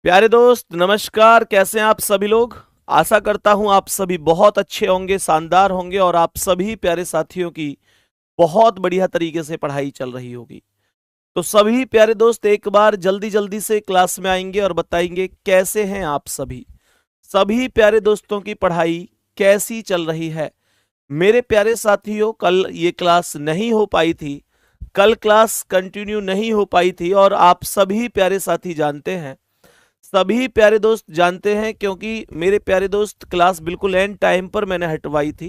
प्यारे दोस्त नमस्कार, कैसे हैं आप सभी लोग। आशा करता हूं आप सभी बहुत अच्छे होंगे, शानदार होंगे और आप सभी प्यारे साथियों की बहुत बढ़िया तरीके से पढ़ाई चल रही होगी। तो सभी प्यारे दोस्त एक बार जल्दी जल्दी से क्लास में आएंगे और बताएंगे कैसे हैं आप सभी। सभी प्यारे दोस्तों की पढ़ाई कैसी चल रही है। मेरे प्यारे साथियों, कल ये क्लास नहीं हो पाई थी, कल क्लास कंटिन्यू नहीं हो पाई थी और आप सभी प्यारे साथी जानते हैं, सभी प्यारे दोस्त जानते हैं, क्योंकि मेरे प्यारे दोस्त क्लास बिल्कुल एंड टाइम पर मैंने हटवाई थी।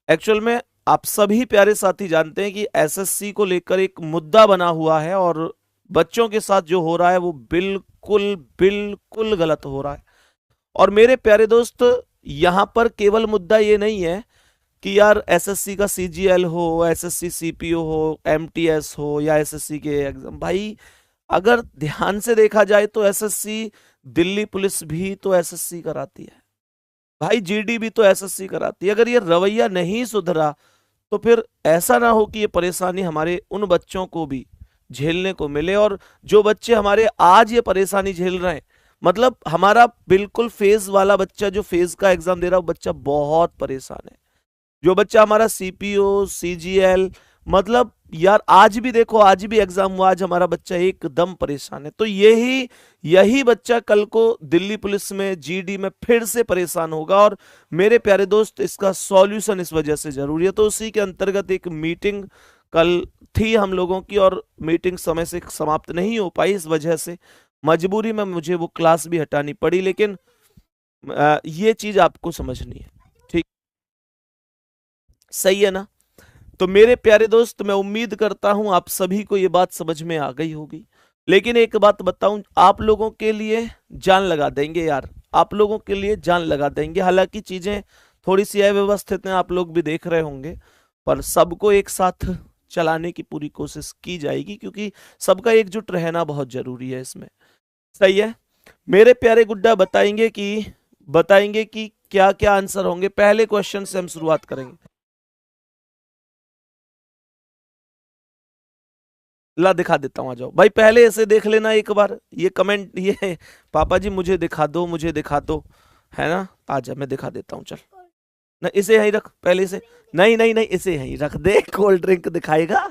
एक्चुअल में आप सभी प्यारे साथी जानते हैं कि एसएससी को लेकर एक मुद्दा बना हुआ है और बच्चों के साथ जो हो रहा है वो बिल्कुल बिल्कुल गलत हो रहा है। और मेरे प्यारे दोस्त, यहां पर केवल मुद्दा ये नहीं है कि यार एसएससी का सीजीएल हो, एसएससी सीपीओ हो, एमटीएस हो या एसएससी के एग्जाम। भाई अगर ध्यान से देखा जाए तो एसएससी, दिल्ली पुलिस भी तो एसएससी कराती है भाई, जीडी भी तो एसएससी कराती है। अगर ये रवैया नहीं सुधरा तो फिर ऐसा ना हो कि ये परेशानी हमारे उन बच्चों को भी झेलने को मिले। और जो बच्चे हमारे आज ये परेशानी झेल रहे हैं, मतलब हमारा बिल्कुल फेज वाला बच्चा जो फेज का एग्जाम दे रहा है वो बच्चा बहुत परेशान है। जो बच्चा हमारा सीपीओ सीजीएल, मतलब यार आज भी देखो, आज भी एग्जाम हुआ, आज हमारा बच्चा एकदम परेशान है। तो यही बच्चा कल को दिल्ली पुलिस में, जीडी में फिर से परेशान होगा। और मेरे प्यारे दोस्त, इसका सॉल्यूशन इस वजह से जरूरी है। तो उसी के अंतर्गत एक मीटिंग कल थी हम लोगों की और मीटिंग समय से समाप्त नहीं हो पाई। इस वजह से मजबूरी में मुझे वो क्लास भी हटानी पड़ी, लेकिन ये चीज आपको समझनी है, ठीक सही है ना। तो मेरे प्यारे दोस्त, मैं उम्मीद करता हूं आप सभी को ये बात समझ में आ गई होगी। लेकिन एक बात बताऊं, आप लोगों के लिए जान लगा देंगे यार, आप लोगों के लिए जान लगा देंगे। हालांकि चीजें थोड़ी सी अव्यवस्थित हैं, आप लोग भी देख रहे होंगे, पर सबको एक साथ चलाने की पूरी कोशिश की जाएगी, क्योंकि सबका एकजुट रहना बहुत जरूरी है इसमें। सही है। मेरे प्यारे गुड्डा बताएंगे कि क्या क्या आंसर होंगे। पहले क्वेश्चन से हम शुरुआत करेंगे। ला दिखा देता हूं, आ जाओ भाई, पहले ऐसे देख लेना एक बार। ये कमेंट, ये पापा जी मुझे दिखा दो, मुझे दिखा दो, है ना। आ जा, मैं दिखा देता हूँ, चल ना, इसे यहीं रख पहले से। नहीं नहीं नहीं, इसे यहीं रख दे। कोल्ड ड्रिंक दिखाएगा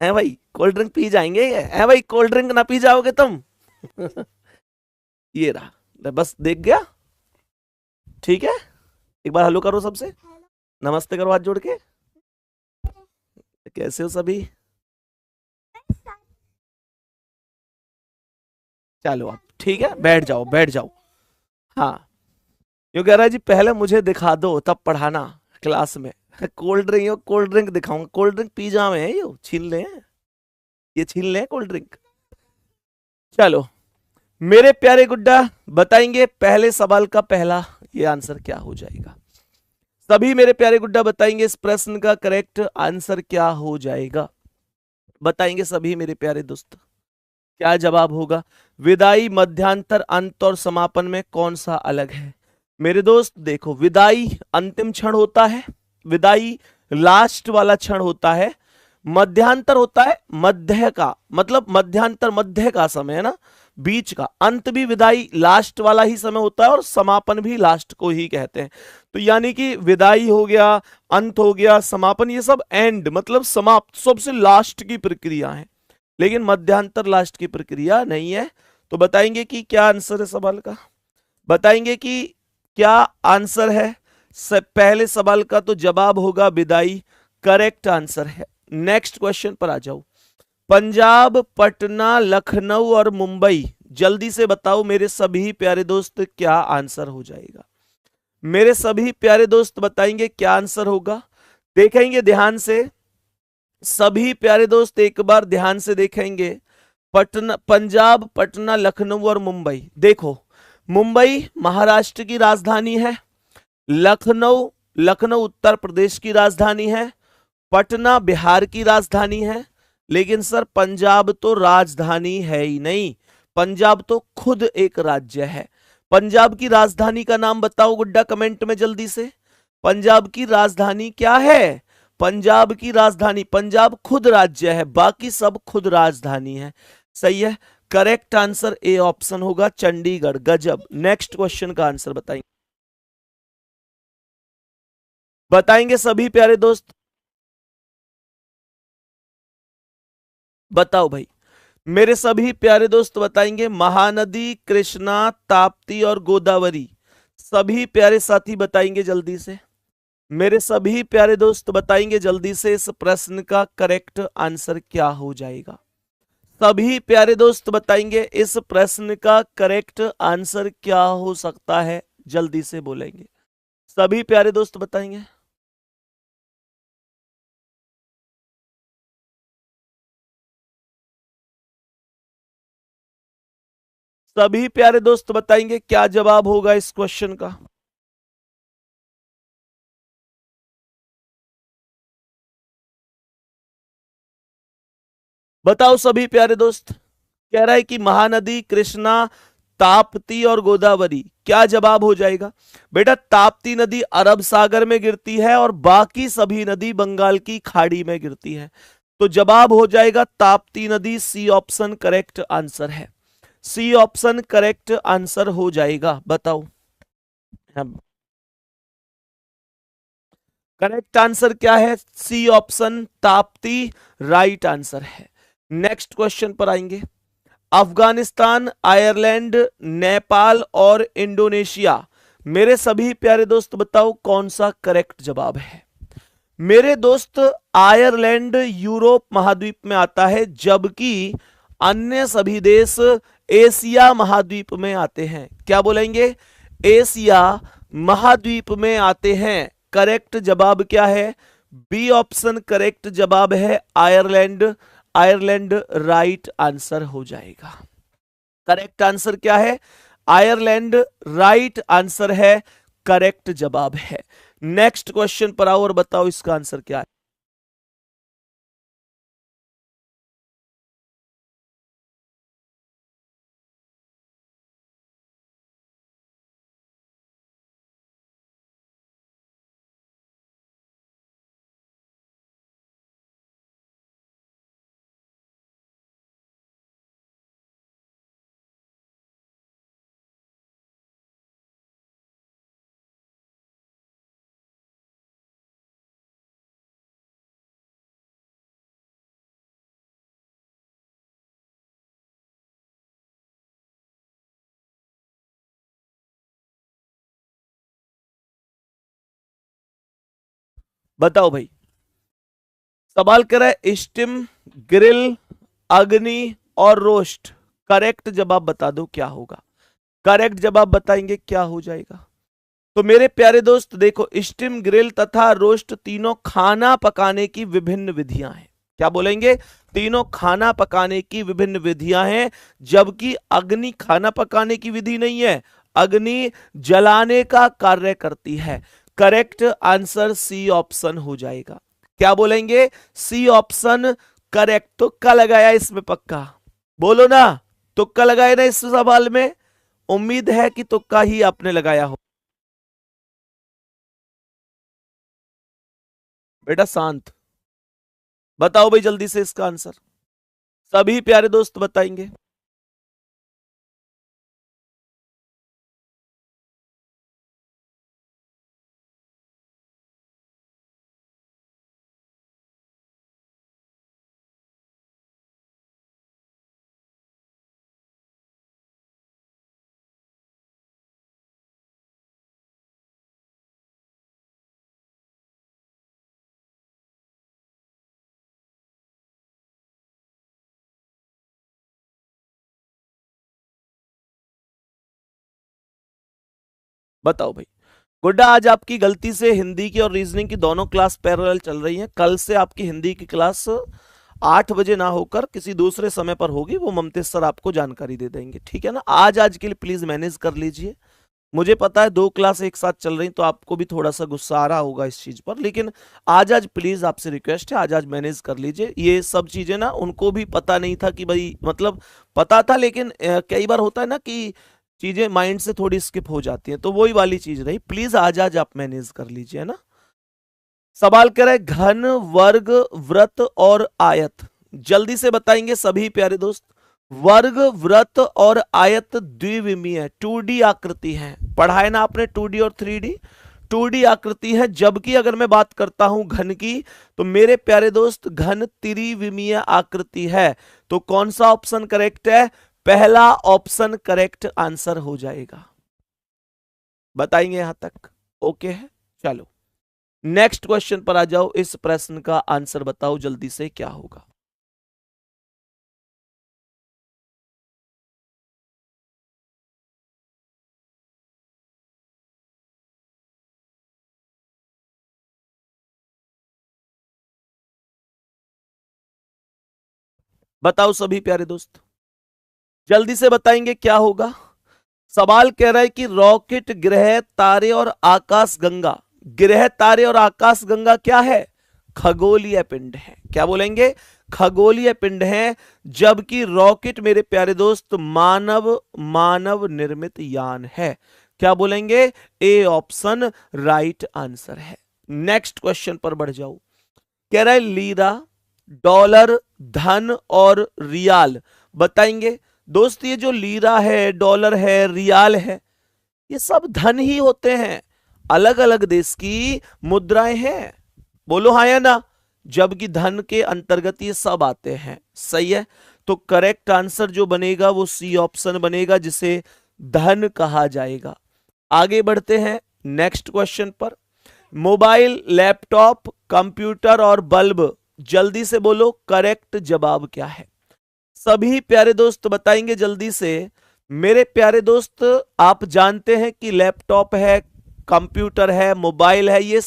है भाई, कोल्ड ड्रिंक पी जाएंगे है भाई, कोल्ड ड्रिंक ना पी जाओगे तुम। ये रहा, बस देख गया, ठीक है। एक बार हेलो करो सबसे, नमस्ते करो हाथ जोड़ के। कैसे हो सभी। चलो आप ठीक है, बैठ जाओ बैठ जाओ। हाँ, यो कह रहा है जी पहले मुझे दिखा दो तब पढ़ाना क्लास में। कोल्ड ड्रिंक, यो कोल्ड ड्रिंक दिखाऊंगा। कोल्ड ड्रिंक पी जावे हैं, यो छीन ले, ये छीन ले कोल्ड ड्रिंक। चलो मेरे प्यारे गुड्डा, बताएंगे पहले सवाल का पहला ये आंसर क्या हो जाएगा। सभी मेरे प्यारे गुड्डा बताएंगे इस प्रश्न का करेक्ट आंसर क्या हो जाएगा। बताएंगे सभी मेरे प्यारे दोस्त, क्या जवाब होगा। विदाई, मध्यांतर, अंत और समापन में कौन सा अलग है। मेरे दोस्त देखो, विदाई अंतिम क्षण होता है, विदाई लास्ट वाला क्षण होता है। मध्यांतर होता है मध्य का, मतलब मध्यांतर मध्य का समय है ना, बीच का। अंत भी विदाई लास्ट वाला ही समय होता है और समापन भी लास्ट को ही कहते हैं। तो यानी कि विदाई हो गया, अंत हो गया, समापन, ये सब एंड मतलब समाप्त, सबसे लास्ट की प्रक्रिया है। लेकिन मध्यांतर लास्ट की प्रक्रिया नहीं है। तो बताएंगे कि क्या आंसर है सवाल का, बताएंगे कि क्या आंसर है। पहले सवाल का तो जवाब होगा विदाई, करेक्ट आंसर है। नेक्स्ट क्वेश्चन पर आ जाओ। पंजाब, पटना, लखनऊ और मुंबई, जल्दी से बताओ मेरे सभी प्यारे दोस्त क्या आंसर हो जाएगा। मेरे सभी प्यारे दोस्त बताएंगे क्या आंसर होगा। देखेंगे ध्यान से, सभी प्यारे दोस्त एक बार ध्यान से देखेंगे। पटना, पंजाब, पटना, लखनऊ और मुंबई। देखो, मुंबई महाराष्ट्र की राजधानी है, लखनऊ लखनऊ उत्तर प्रदेश की राजधानी है, पटना बिहार की राजधानी है। लेकिन सर पंजाब तो राजधानी है ही नहीं, पंजाब तो खुद एक राज्य है। पंजाब की राजधानी का नाम बताओ गुड्डा, कमेंट में जल्दी से। पंजाब की राजधानी क्या है। पंजाब की राजधानी, पंजाब खुद राज्य है, बाकी सब खुद राजधानी है। सही है। करेक्ट आंसर ए ऑप्शन होगा, चंडीगढ़। गजब। नेक्स्ट क्वेश्चन का आंसर बताएंगे, बताएंगे सभी प्यारे दोस्त, बताओ भाई। मेरे सभी प्यारे दोस्त बताएंगे, महानदी, कृष्णा, ताप्ती और गोदावरी। सभी प्यारे साथी बताएंगे जल्दी से। मेरे सभी प्यारे दोस्त बताएंगे जल्दी से, इस प्रश्न का करेक्ट आंसर क्या हो जाएगा। सभी प्यारे दोस्त बताएंगे इस प्रश्न का करेक्ट आंसर क्या हो सकता है, जल्दी से बोलेंगे। सभी प्यारे दोस्त बताएंगे। सभी प्यारे दोस्त बताएंगे क्या जवाब होगा इस क्वेश्चन का। बताओ सभी प्यारे दोस्त। कह रहा है कि महानदी, कृष्णा, ताप्ती और गोदावरी। क्या जवाब हो जाएगा बेटा? ताप्ती नदी अरब सागर में गिरती है और बाकी सभी नदी बंगाल की खाड़ी में गिरती है। तो जवाब हो जाएगा ताप्ती नदी। सी ऑप्शन करेक्ट आंसर है। सी ऑप्शन करेक्ट आंसर हो जाएगा। बताओ करेक्ट आंसर क्या है? C option Tapti right answer है। नेक्स्ट क्वेश्चन पर आएंगे। अफगानिस्तान, आयरलैंड, नेपाल और इंडोनेशिया। मेरे सभी प्यारे दोस्त बताओ कौन सा करेक्ट जवाब है। मेरे दोस्त आयरलैंड यूरोप महाद्वीप में आता है, जबकि अन्य सभी देश एशिया महाद्वीप में आते हैं। क्या बोलेंगे? एशिया महाद्वीप में आते हैं। करेक्ट जवाब क्या है? बी ऑप्शन करेक्ट जवाब है, आयरलैंड। आयरलैंड राइट आंसर हो जाएगा। करेक्ट आंसर क्या है? आयरलैंड राइट आंसर है, करेक्ट जवाब है। नेक्स्ट क्वेश्चन पर आओ और बताओ इसका आंसर क्या है। बताओ भाई। सवाल कर रहा है स्टीम, ग्रिल, अग्नि और रोस्ट। करेक्ट जवाब बता दो क्या होगा। करेक्ट जवाब बताएंगे क्या हो जाएगा। तो मेरे प्यारे दोस्त देखो, स्टीम, ग्रिल तथा रोस्ट तीनों खाना पकाने की विभिन्न विधियां हैं। क्या बोलेंगे? तीनों खाना पकाने की विभिन्न विधियां हैं, जबकि अग्नि खाना पकाने की विधि नहीं है, अग्नि जलाने का कार्य करती है। करेक्ट आंसर सी ऑप्शन हो जाएगा। क्या बोलेंगे? C option correct. तुक्का लगाया इसमें पक्का? बोलो ना, तुक्का लगाया ना इस सवाल में? उम्मीद है कि तुक्का ही आपने लगाया हो। बेटा शांत। बताओ भाई जल्दी से इसका आंसर। सभी प्यारे दोस्त बताएंगे। बताओ भाई। गुड्डा, आज आपकी गलती से हिंदी की और रीजनिंग की दोनों क्लास पैरेलल चल रही हैं। कल से आपकी हिंदी की क्लास 8 बजे ना होकर किसी दूसरे समय पर होगी, वो ममतेज सर आपको जानकारी दे देंगे, ठीक है ना। आज के लिए प्लीज मैनेज कर लीजिए। मुझे पता है 2 क्लास एक साथ चल रही, तो आपको भी थोड़ा सा गुस्सा आ रहा होगा इस चीज पर, लेकिन आज प्लीज आपसे रिक्वेस्ट है, आज मैनेज कर लीजिए। ये सब चीजें ना उनको भी पता नहीं था कि भाई, मतलब पता था, लेकिन कई बार होता है ना कि चीजें माइंड से थोड़ी स्किप हो जाती हैं, तो वही वाली चीज रही। प्लीज आज आप मैनेज कर लीजिए, है ना। सवाल कर रहे घन, वर्ग, वृत्त और आयत। जल्दी से बताएंगे सभी प्यारे दोस्त। वर्ग, वृत्त और आयत द्विविमीय 2D आकृति है। पढ़ा है ना आपने 2D और 3D। 2D आकृति है, जबकि अगर मैं बात करता हूं घन की, तो मेरे प्यारे दोस्त घन त्रिविमीय आकृति है। तो कौन सा ऑप्शन करेक्ट है? पहला ऑप्शन करेक्ट आंसर हो जाएगा। बताएंगे यहां तक? ओके है, चलो नेक्स्ट क्वेश्चन पर आ जाओ। इस प्रश्न का आंसर बताओ जल्दी से, क्या होगा? बताओ सभी प्यारे दोस्त, जल्दी से बताएंगे क्या होगा। सवाल कह रहा है कि रॉकेट, ग्रह, तारे और आकाश गंगा, ग्रह, तारे और आकाश गंगा क्या है? खगोलीय पिंड है। क्या बोलेंगे? खगोलीय पिंड है। जबकि रॉकेट मेरे प्यारे दोस्त मानव निर्मित यान है। क्या बोलेंगे? ए ऑप्शन राइट आंसर है। नेक्स्ट क्वेश्चन पर बढ़ जाओ। कह रहा है लीरा, डॉलर, धन और रियाल बताएंगे। दोस्त ये जो लीरा है, डॉलर है, रियाल है, ये सब धन ही होते हैं, अलग अलग देश की मुद्राएं हैं। बोलो हाँ या ना? जबकि धन के अंतर्गत ये सब आते हैं। सही है, तो करेक्ट आंसर जो बनेगा वो सी ऑप्शन बनेगा, जिसे धन कहा जाएगा। आगे बढ़ते हैं नेक्स्ट क्वेश्चन पर। मोबाइल, लैपटॉप, कंप्यूटर और बल्ब, जल्दी से बोलो करेक्ट जवाब क्या है? सभी प्यारे दोस्त बताएंगे जल्दी से। मेरे प्यारे दोस्त, आप जानते हैं कि लैपटॉप है, कंप्यूटर है, मोबाइल है, ये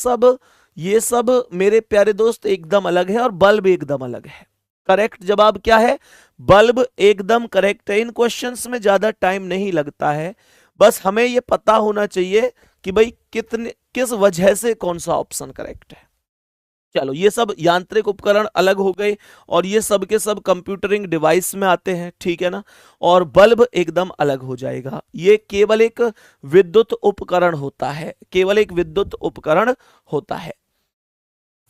सब मेरे प्यारे दोस्त एकदम अलग है, और बल्ब एकदम अलग है। करेक्ट जवाब क्या है? बल्ब एकदम करेक्ट है। इन क्वेश्चंस में ज्यादा टाइम नहीं लगता है, बस हमें यह पता होना चाहिए कि भाई किस वजह से कौन सा ऑप्शन करेक्ट है। चलो, ये सब यांत्रिक उपकरण अलग हो गए, और ये सब के सब कंप्यूटरिंग डिवाइस में आते हैं, ठीक है ना। और बल्ब एकदम अलग हो जाएगा। ये केवल एक विद्युत उपकरण होता है, केवल एक विद्युत उपकरण होता है।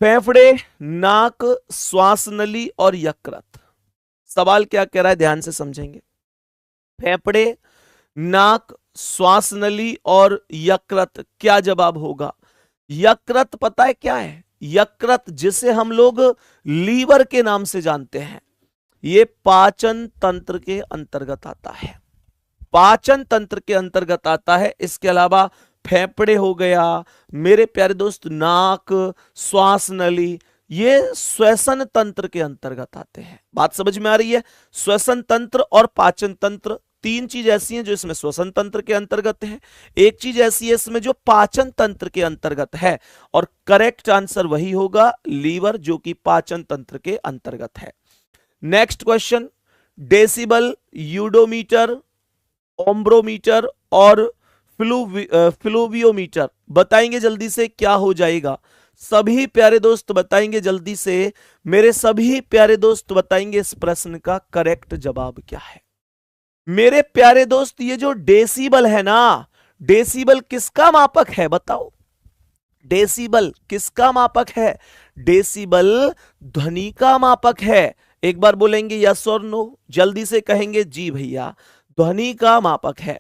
फेफड़े, नाक, श्वास नली और यकृत, सवाल क्या कह रहा है ध्यान से समझेंगे। फेफड़े, नाक, श्वास नली और यकृत, क्या जवाब होगा? यकृत पता है क्या है? यकृत, जिसे हम लोग लीवर के नाम से जानते हैं, ये पाचन तंत्र के अंतर्गत आता है। पाचन तंत्र के अंतर्गत आता है। इसके अलावा फेफड़े हो गया मेरे प्यारे दोस्त, नाक, श्वास नली, ये श्वसन तंत्र के अंतर्गत आते हैं। बात समझ में आ रही है? श्वसन तंत्र और पाचन तंत्र, तीन चीज ऐसी हैं जो इसमें श्वसन तंत्र के अंतर्गत है, एक चीज ऐसी है इसमें जो पाचन तंत्र के अंतर्गत है, और करेक्ट आंसर वही होगा लीवर, जो कि पाचन तंत्र के अंतर्गत है। नेक्स्ट क्वेश्चन, डेसिबल, यूडोमीटर, ओम्ब्रोमीटर और फ्लूवियोमीटर बताएंगे जल्दी से, क्या हो जाएगा? सभी प्यारे दोस्त बताएंगे जल्दी से, मेरे सभी प्यारे दोस्त बताएंगे इस प्रश्न का करेक्ट जवाब क्या है। मेरे प्यारे दोस्त, ये जो डेसिबल है ना, डेसिबल किसका मापक है बताओ? डेसिबल किसका मापक है? डेसिबल ध्वनि का मापक है। एक बार बोलेंगे यस और नो, जल्दी से कहेंगे जी भैया, ध्वनि का मापक है।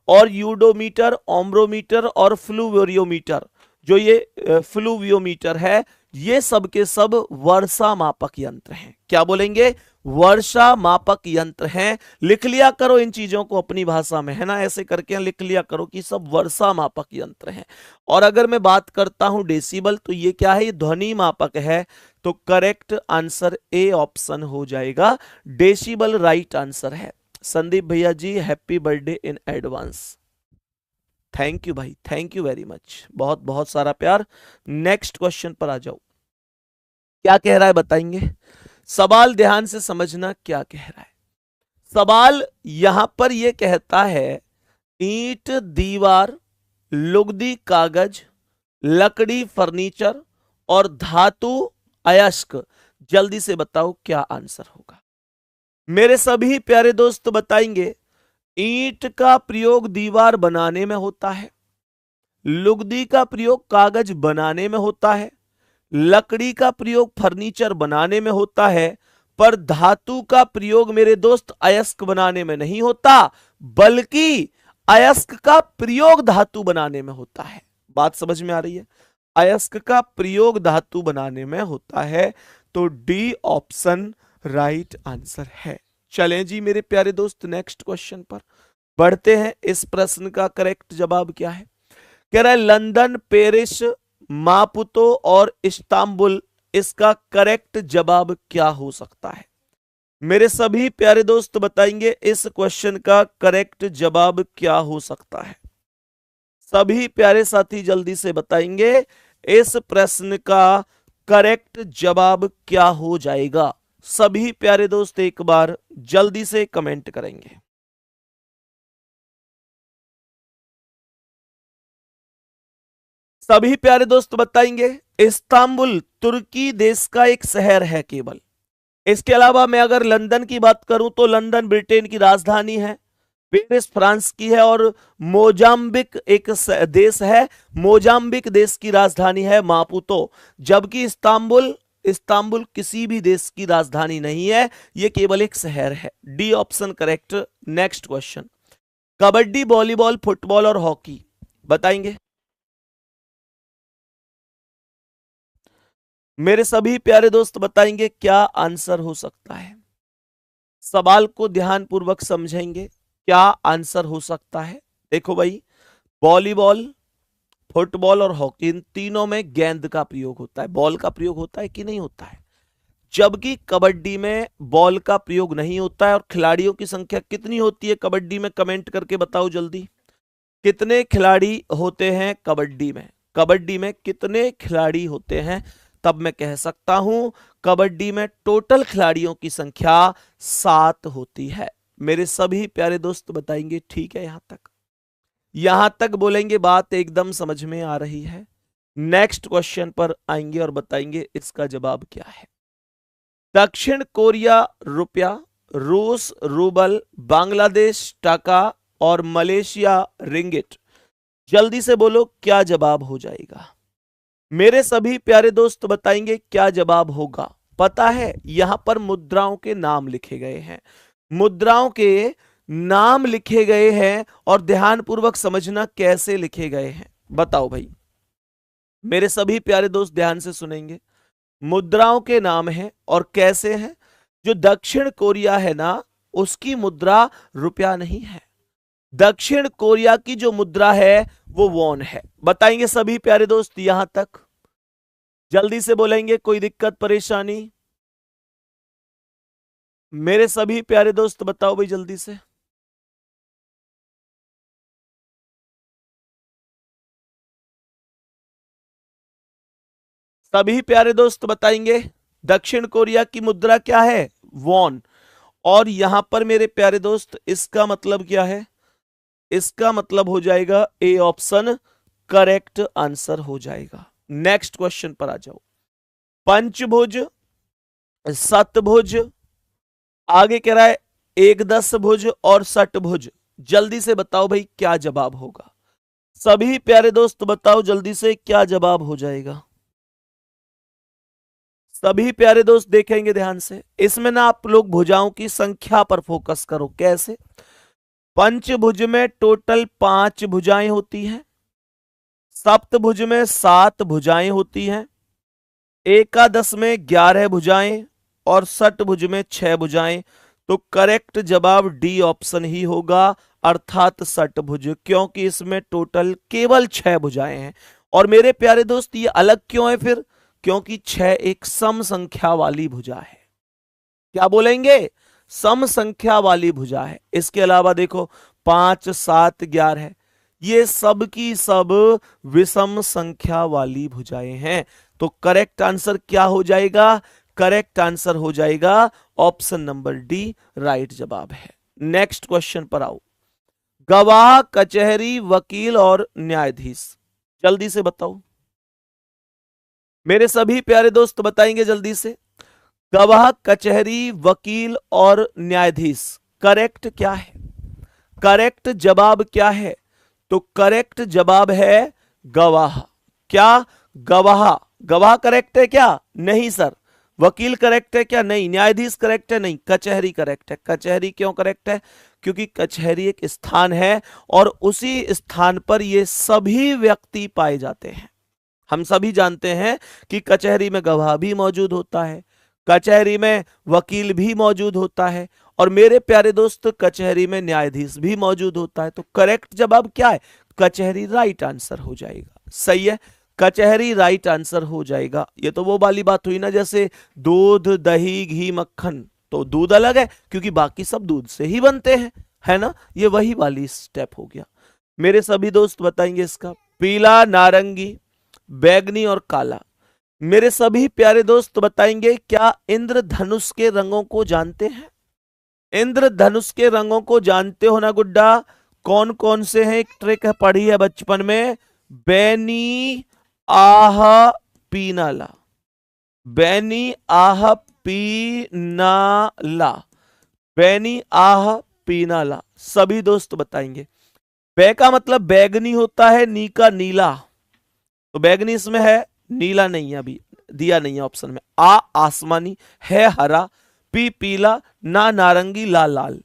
और यूडोमीटर, ओम्ब्रोमीटर और फ्लूवियोमीटर, जो ये फ्लूवियोमीटर है, ये सब के सब वर्षा मापक यंत्र हैं। क्या बोलेंगे? वर्षा मापक यंत्र हैं। लिख लिया करो इन चीजों को अपनी भाषा में, है ना, ऐसे करके लिख लिया करो कि सब वर्षा मापक यंत्र हैं। और अगर मैं बात करता हूं डेसिबल, तो ये क्या है? ये ध्वनि मापक है। तो करेक्ट आंसर ए ऑप्शन हो जाएगा, डेसिबल राइट आंसर है। संदीप भैया ji, happy birthday in advance. Thank you भाई, थैंक यू वेरी मच, बहुत बहुत सारा प्यार। नेक्स्ट क्वेश्चन पर आ जाओ। क्या कह रहा है बताएंगे? सवाल ध्यान से समझना, क्या कह रहा है सवाल। यहां पर यह कहता है ईंट, दीवार, लुगदी, कागज, लकड़ी, फर्नीचर और धातु अयस्क, जल्दी से बताओ क्या आंसर होगा। मेरे सभी प्यारे दोस्त बताएंगे, ईंट का प्रयोग दीवार बनाने में होता है, लुगदी का प्रयोग कागज बनाने में होता है, लकड़ी का प्रयोग फर्नीचर बनाने में होता है, पर धातु का प्रयोग मेरे दोस्त अयस्क बनाने में नहीं होता, बल्कि अयस्क का प्रयोग धातु बनाने में होता है। बात समझ में आ रही है? अयस्क का प्रयोग धातु बनाने में होता है, तो डी ऑप्शन राइट आंसर है। चलें जी मेरे प्यारे दोस्त, नेक्स्ट क्वेश्चन पर बढ़ते हैं। इस प्रश्न का करेक्ट जवाब क्या है? कह रहा है लंदन, पेरिस, मापुतो और इस्तांबुल, इसका करेक्ट जवाब क्या हो सकता है? मेरे सभी प्यारे दोस्त बताएंगे इस क्वेश्चन का करेक्ट जवाब क्या हो सकता है। सभी प्यारे साथी जल्दी से बताएंगे इस प्रश्न का करेक्ट जवाब क्या हो जाएगा। सभी प्यारे दोस्त एक बार जल्दी से कमेंट करेंगे। सभी प्यारे दोस्त बताएंगे इस्तांबुल तुर्की देश का एक शहर है केवल। इसके अलावा मैं अगर लंदन की बात करूं तो लंदन ब्रिटेन की राजधानी है, पेरिस फ्रांस की है और मोजाम्बिक एक देश है, मोजाम्बिक देश की राजधानी है मापुतो। जबकि इस्तांबुल किसी भी देश की राजधानी नहीं है, यह केवल एक शहर है। D option correct. Next question, kabaddi, volleyball, football और हॉकी बताएंगे। मेरे सभी प्यारे दोस्त बताएंगे क्या आंसर हो सकता है। सवाल को ध्यानपूर्वक समझेंगे, क्या आंसर हो सकता है। देखो भाई, वॉलीबॉल, फुटबॉल और हॉकी, इन तीनों में गेंद का प्रयोग होता है। बॉल का प्रयोग होता है कि नहीं होता है? जबकि कबड्डी में बॉल का प्रयोग नहीं होता है। और खिलाड़ियों की संख्या कितनी होती है कबड्डी में? कमेंट करके बताओ जल्दी, कितने खिलाड़ी होते हैं कबड्डी में? कबड्डी में कितने खिलाड़ी होते हैं? तब मैं कह सकता हूं कबड्डी में टोटल खिलाड़ियों की संख्या 7 होती है। मेरे सभी प्यारे दोस्त बताएंगे ठीक है यहां तक बोलेंगे, बात एकदम समझ में आ रही है। नेक्स्ट क्वेश्चन पर आएंगे और बताएंगे इसका जवाब क्या है। दक्षिण कोरिया रुपया, रूस रूबल, बांग्लादेश टाका और मलेशिया रिंगिट, जल्दी से बोलो क्या जवाब हो जाएगा। मेरे सभी प्यारे दोस्त बताएंगे क्या जवाब होगा। पता है यहां पर मुद्राओं के नाम लिखे गए हैं, मुद्राओं के नाम लिखे गए हैं और ध्यानपूर्वक समझना कैसे लिखे गए हैं। बताओ भाई, मेरे सभी प्यारे दोस्त ध्यान से सुनेंगे। मुद्राओं के नाम हैं और कैसे हैं। जो दक्षिण कोरिया है ना, उसकी मुद्रा रुपया नहीं है। दक्षिण कोरिया की जो मुद्रा है वो वॉन है। बताएंगे सभी प्यारे दोस्त यहां तक, जल्दी से बोलेंगे, कोई दिक्कत परेशानी? मेरे सभी प्यारे दोस्त बताओ भाई जल्दी से। सभी प्यारे दोस्त बताएंगे दक्षिण कोरिया की मुद्रा क्या है? वॉन। और यहां पर मेरे प्यारे दोस्त इसका मतलब क्या है? इसका मतलब हो जाएगा ए ऑप्शन करेक्ट आंसर हो जाएगा। नेक्स्ट क्वेश्चन पर आ जाओ। पंचभुज, सतभुज, आगे कह रहा है एकदश भुज और षटभुज, जल्दी से बताओ भाई क्या जवाब होगा। सभी प्यारे दोस्त बताओ जल्दी से क्या जवाब हो जाएगा। सभी प्यारे दोस्त देखेंगे ध्यान से। इसमें ना आप लोग भुजाओं की संख्या पर फोकस करो। कैसे? पंचभुज में टोटल 5 भुजाएं होती हैं, सप्तभुज में 7 भुजाएं होती हैं, एकादश में 11 भुजाएं और षटभुज में 6 भुजाएं। तो करेक्ट जवाब डी ऑप्शन ही होगा, अर्थात षटभुज, क्योंकि इसमें टोटल केवल 6 भुजाएं हैं। और मेरे प्यारे दोस्त ये अलग क्यों है फिर? क्योंकि 6 एक सम संख्या वाली भुजा है। क्या बोलेंगे? सम संख्या वाली भुजा है। इसके अलावा देखो 5, 7, 11 है, ये सब की सब विषम संख्या वाली भुजाएं हैं। तो करेक्ट आंसर क्या हो जाएगा? करेक्ट आंसर हो जाएगा ऑप्शन नंबर डी, राइट जवाब है। नेक्स्ट क्वेश्चन पर आओ। गवाह, कचहरी, वकील और न्यायाधीश, जल्दी से बताओ। मेरे सभी प्यारे दोस्त बताएंगे जल्दी से। गवाह, कचहरी, वकील और न्यायाधीश, करेक्ट क्या है? करेक्ट जवाब क्या है? तो करेक्ट जवाब है गवाह। क्या? गवाह। गवाह करेक्ट है क्या? नहीं सर, वकील करेक्ट है क्या? नहीं। न्यायाधीश करेक्ट है? नहीं। कचहरी करेक्ट है। कचहरी क्यों करेक्ट है? क्योंकि कचहरी एक स्थान है और उसी स्थान पर ये सभी व्यक्ति पाए जाते हैं। हम सभी जानते हैं कि कचहरी में गवाह भी मौजूद होता है, कचहरी में वकील भी मौजूद होता है, और मेरे प्यारे दोस्त कचहरी में न्यायाधीश भी मौजूद होता है। तो करेक्ट जवाब क्या है? कचहरी राइट आंसर हो जाएगा। सही है, कचहरी राइट आंसर हो जाएगा। ये तो वो वाली बात हुई ना, जैसे दूध, दही, घी, मक्खन, तो दूध अलग है क्योंकि बाकी सब दूध से ही बनते हैं, है ना। ये वही वाली स्टेप हो गया। मेरे सभी दोस्त बताएंगे इसका। पीला, नारंगी, बैगनी और काला। मेरे सभी प्यारे दोस्त बताएंगे क्या इंद्रधनुष के रंगों को जानते हैं? इंद्रधनुष के रंगों को जानते हो ना गुड्डा? कौन कौन से हैं? एक ट्रिक है, पढ़ी है बचपन में, बैनी, आह, पीनाला। बैनी, आह, पीनाला। बैनी, आह, पीनाला। सभी दोस्त बताएंगे। बै का मतलब बैगनी होता है, नी का नीला, तो बैगनी इसमें है, नीला नहीं है, अभी दिया नहीं है ऑप्शन में। आ आसमानी, है हरा, पी पीला, ना नारंगी, ला लाल।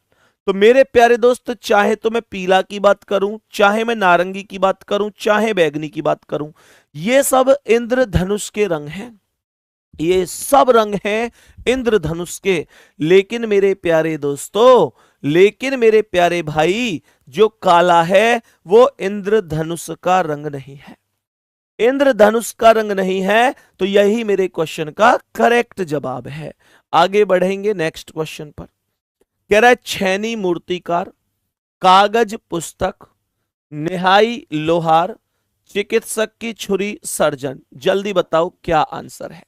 तो मेरे प्यारे दोस्त, चाहे तो मैं पीला की बात करूं, चाहे मैं नारंगी की बात करूं, चाहे बैगनी की बात करूं, ये सब इंद्रधनुष के रंग हैं। ये सब रंग हैं इंद्रधनुष के। लेकिन मेरे प्यारे दोस्तों, लेकिन मेरे प्यारे भाई, जो काला है वो इंद्रधनुष का रंग नहीं है। इंद्रधनुष का रंग नहीं है, तो यही मेरे क्वेश्चन का करेक्ट जवाब है। आगे बढ़ेंगे नेक्स्ट क्वेश्चन पर। कह रहा है छैनी मूर्तिकार, कागज पुस्तक, निहाई लोहार, चिकित्सक की छुरी सर्जन। जल्दी बताओ क्या आंसर है?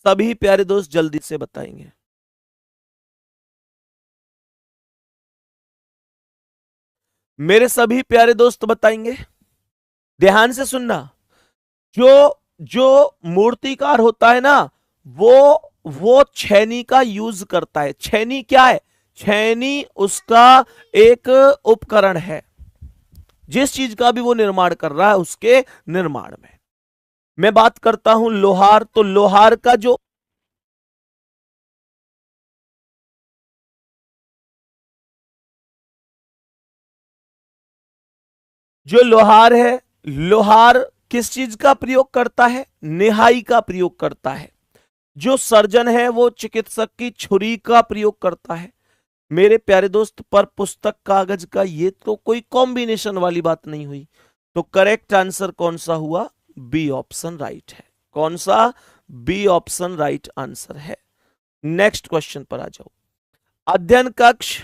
सभी प्यारे दोस्त जल्दी से बताएंगे। मेरे सभी प्यारे दोस्त बताएंगे, ध्यान से सुनना। जो जो मूर्तिकार होता है ना, वो छैनी का यूज करता है। छैनी क्या है? छैनी उसका एक उपकरण है, जिस चीज का भी वो निर्माण कर रहा है उसके निर्माण में। मैं बात करता हूं लोहार, तो लोहार का जो लोहार है, लोहार किस चीज का प्रयोग करता है? निहाई का प्रयोग करता है। जो सर्जन है वो चिकित्सक की छुरी का प्रयोग करता है। मेरे प्यारे दोस्त, पर पुस्तक कागज का, ये तो कोई कॉम्बिनेशन वाली बात नहीं हुई। तो करेक्ट आंसर कौन सा हुआ? बी ऑप्शन राइट है। कौन सा? बी ऑप्शन राइट आंसर है। नेक्स्ट क्वेश्चन पर आ जाओ। अध्ययन कक्ष,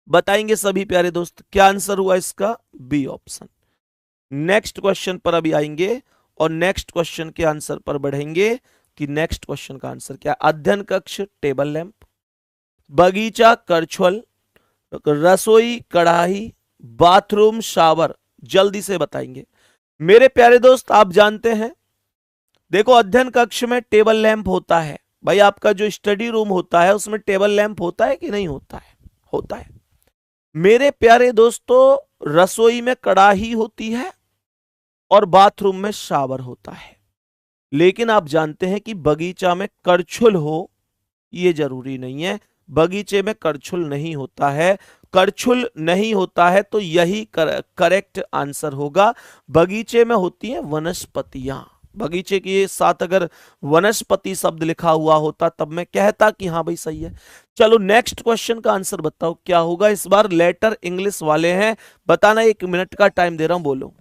बताएंगे सभी प्यारे दोस्त क्या आंसर हुआ इसका? B option. नेक्स्ट क्वेश्चन पर अभी आएंगे और नेक्स्ट क्वेश्चन के आंसर पर बढ़ेंगे कि नेक्स्ट क्वेश्चन का आंसर क्या है। अध्ययन कक्ष टेबल लैंप, बगीचा करछुल, रसोई कढ़ाई, बाथरूम शावर। जल्दी से बताएंगे मेरे प्यारे दोस्त। आप जानते हैं, देखो अध्ययन कक्ष में टेबल लैंप होता है। भाई आपका जो स्टडी रूम होता है उसमें टेबल लैंप होता है कि नहीं होता है? होता है। मेरे प्यारे दोस्तों, रसोई में कढ़ाई होती है और बाथरूम में शावर होता है। लेकिन आप जानते हैं कि बगीचा में करछुल हो, ये जरूरी नहीं है। बगीचे में करछुल नहीं होता है। करछुल नहीं होता है तो यही करेक्ट आंसर होगा। बगीचे में होती हैं वनस्पतियां। बगीचे के साथ अगर वनस्पति शब्द लिखा हुआ होता तब मैं कहता कि हाँ भाई सही है। चलो नेक्स्ट क्वेश्चन का आंसर बताओ क्या होगा इस बार। लेटर इंग्लिश वाले हैं, बताना। 1 मिनट का टाइम दे रहा हूं, बोलो।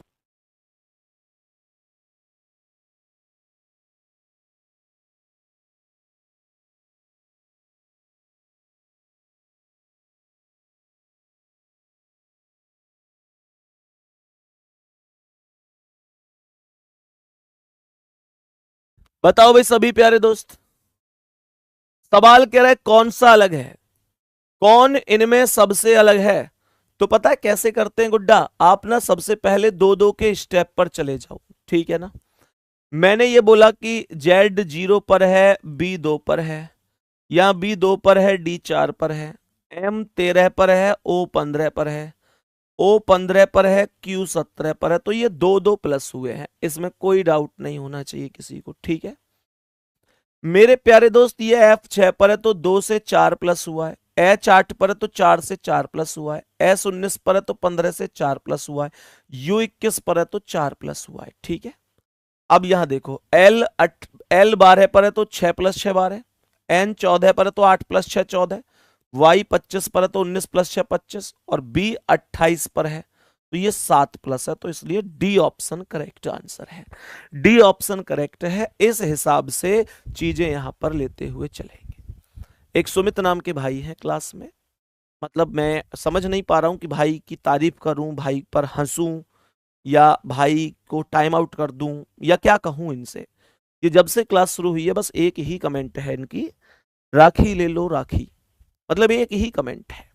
बताओ भाई सभी प्यारे दोस्त। सवाल कह रहा है कौन सा अलग है, कौन इनमें सबसे अलग है। तो पता है कैसे करते हैं गुड्डा? आप ना सबसे पहले 2-2 के स्टेप पर चले जाओ, ठीक है ना। मैंने ये बोला कि जेड 0 पर है, बी 2 पर है, या बी 2 पर है, डी 4 पर है, एम 13 पर है, ओ 15 पर है, ओ 15 पर है, क्यू 17 पर है। तो ये 2-2 प्लस हुए हैं, इसमें कोई डाउट नहीं होना चाहिए किसी को, ठीक है। मेरे प्यारे दोस्त ये एफ 6 पर है तो 2 से 4 प्लस हुआ है, एच 8 पर है तो 4 से 4 प्लस हुआ है, एस 19 पर है तो 15 से 4 प्लस हुआ है, यू 21 पर है तो 4 प्लस हुआ है। ठीक है, अब यहां देखो एल 12 पर है तो 6 प्लस 6 12, एन 14 पर है तो 8 प्लस 6 14, वाई 25 पर है तो 19 प्लस 6 25, और बी 28 पर है तो ये 7 प्लस है, तो इसलिए डी ऑप्शन करेक्ट आंसर है। डी ऑप्शन करेक्ट है। इस हिसाब से चीजें यहां पर लेते हुए चलेंगे। एक सुमित नाम के भाई हैं क्लास में, मतलब मैं समझ नहीं पा रहा हूं कि भाई की तारीफ करूं, भाई पर हंसूं, या भाई को टाइम आउट कर दूं, या क्या कहूं इनसे। ये जब से क्लास शुरू हुई है बस एक ही कमेंट है इनकी, राखी ले लो राखी, मतलब एक ही कमेंट है।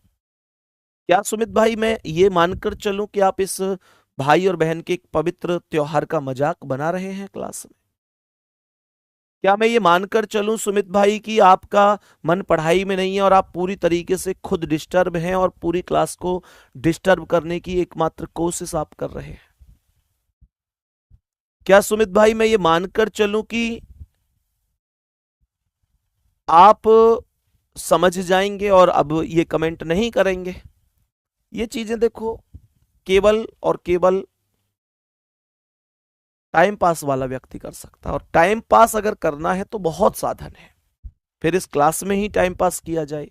क्या सुमित भाई मैं ये मानकर चलूं कि आप इस भाई और बहन के एक पवित्र त्योहार का मजाक बना रहे हैं क्लास में? क्या मैं ये मानकर चलूं सुमित भाई कि आपका मन पढ़ाई में नहीं है और आप पूरी तरीके से खुद डिस्टर्ब हैं और पूरी क्लास को डिस्टर्ब करने की एकमात्र कोशिश आप कर रहे हैं? क्या सुमित भाई मैं ये मानकर चलूं कि आप समझ जाएंगे और अब ये कमेंट नहीं करेंगे? ये चीजें देखो केवल और केवल टाइम पास वाला व्यक्ति कर सकता है, और टाइम पास अगर करना है तो बहुत साधन है। फिर इस क्लास में ही टाइम पास किया जाए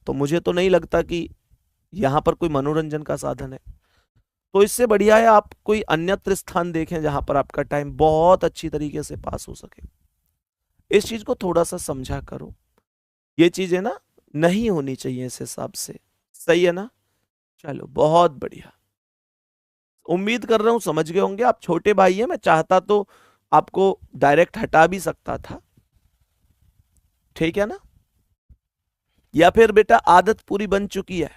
तो मुझे तो नहीं लगता कि यहां पर कोई मनोरंजन का साधन है। तो इससे बढ़िया है आप कोई अन्यत्र स्थान देखें जहां पर आपका टाइम बहुत अच्छी तरीके से पास हो सके। इस चीज को थोड़ा सा समझा करो, ये चीजें ना नहीं होनी चाहिए इस हिसाब से। सही है ना? चलो बहुत बढ़िया, उम्मीद कर रहा हूं समझ गए होंगे। आप छोटे भाई हैं, मैं चाहता तो आपको डायरेक्ट हटा भी सकता था, ठीक है ना? या फिर बेटा आदत पूरी बन चुकी है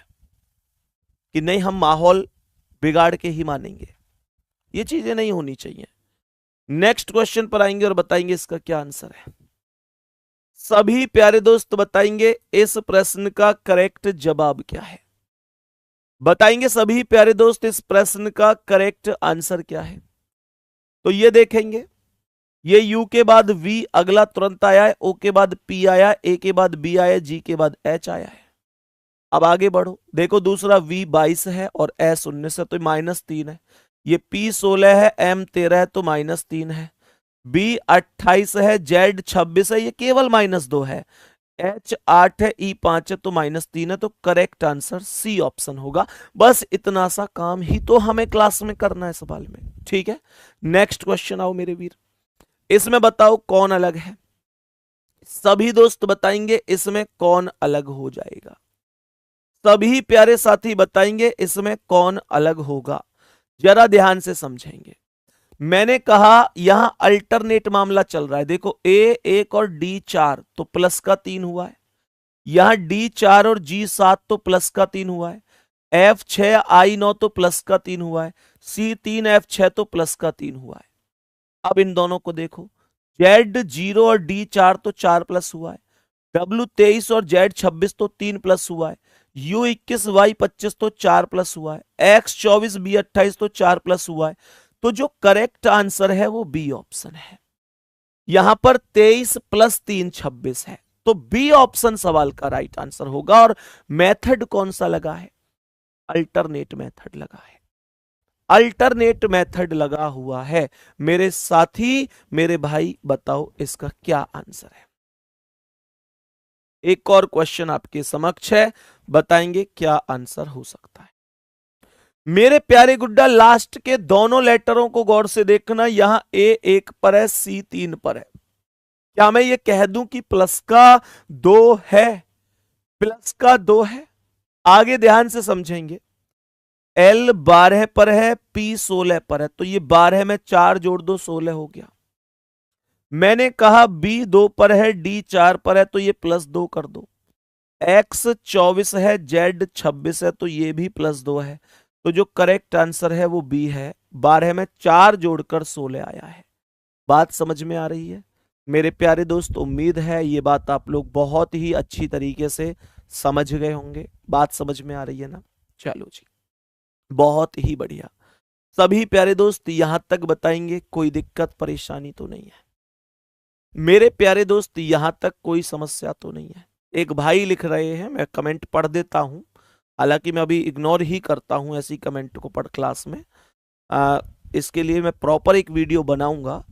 कि नहीं हम माहौल बिगाड़ के ही मानेंगे। ये चीजें नहीं होनी चाहिए। नेक्स्ट क्वेश्चन पर आएंगे और बताएंगे इसका क्या आंसर है। सभी प्यारे दोस्त बताएंगे इस प्रश्न का करेक्ट जवाब क्या है। बताएंगे सभी प्यारे दोस्त इस प्रश्न का करेक्ट आंसर क्या है। तो ये देखेंगे, ये यू के बाद वी अगला तुरंत आया है, ओ के बाद पी आया, ए के बाद बी आया, जी के बाद एच आया है। अब आगे बढ़ो, देखो दूसरा वी 22 है और एस 19 है तो -3 है। ये पी 16 है, एम 13 है तो -3 है। बी 28 है, जेड 26 है, ये केवल -2 है। एच 8 है, ई 5 है तो -3 है। तो करेक्ट आंसर सी ऑप्शन होगा। बस इतना सा काम ही तो हमें क्लास में करना है सवाल में। ठीक है, नेक्स्ट क्वेश्चन आओ मेरे वीर। इसमें बताओ कौन अलग है। सभी दोस्त बताएंगे इसमें कौन अलग हो जाएगा। सभी प्यारे साथी बताएंगे इसमें कौन अलग होगा। जरा ध्यान से समझेंगे। मैंने कहा यहां अल्टरनेट मामला चल रहा है। देखो ए 1 और डी 4 तो प्लस का 3 हुआ है। यहां डी 4 और जी 7 तो प्लस का 3 हुआ है। एफ 6 आई 9 तो प्लस का 3 हुआ है। सी 3 एफ 6 तो प्लस का 3 हुआ है। अब इन दोनों को देखो, जेड 0 और डी 4 तो 4 प्लस हुआ है। डब्ल्यू 23 और जेड 26 तो 3 प्लस हुआ है। यू 21 वाई 25 तो 4 प्लस हुआ है। एक्स 24 बी 28 तो 4 प्लस हुआ है। तो जो करेक्ट आंसर है वो बी ऑप्शन है। यहां पर 23 प्लस 3 26 है, तो बी ऑप्शन सवाल का राइट आंसर होगा। और मेथड कौन सा लगा है? अल्टरनेट मेथड लगा है। अल्टरनेट मेथड लगा हुआ है। मेरे साथी मेरे भाई बताओ इसका क्या आंसर है। एक और क्वेश्चन आपके समक्ष है, बताएंगे क्या आंसर हो सकता है। मेरे प्यारे गुड्डा लास्ट के दोनों लेटरों को गौर से देखना। यहां ए 1 पर है, सी 3 पर है। क्या मैं ये कह दूं कि प्लस का 2 है? प्लस का 2 है। आगे ध्यान से समझेंगे। एल 12 पर है, पी 16 पर है, तो ये 12 में 4 जोड़ दो 16 हो गया। मैंने कहा बी 2 पर है, डी 4 पर है, तो ये +2 कर दो। एक्स 24 है, जेड 26 है, तो ये भी +2 है। तो जो करेक्ट आंसर है वो बी है। 12 में 4 जोड़कर 16 आया है। बात समझ में आ रही है मेरे प्यारे दोस्त? उम्मीद है ये बात आप लोग बहुत ही अच्छी तरीके से समझ गए होंगे। बात समझ में आ रही है ना? चलो जी, बहुत ही बढ़िया। सभी प्यारे दोस्त यहां तक बताएंगे कोई दिक्कत परेशानी तो नहीं है? मेरे प्यारे दोस्त यहां तक कोई समस्या तो नहीं है। एक भाई लिख रहे हैं, मैं कमेंट पढ़ देता हूं, हालांकि मैं अभी इग्नोर ही करता हूं ऐसी कमेंट को पढ़ क्लास में। इसके लिए मैं प्रॉपर एक वीडियो बनाऊंगा,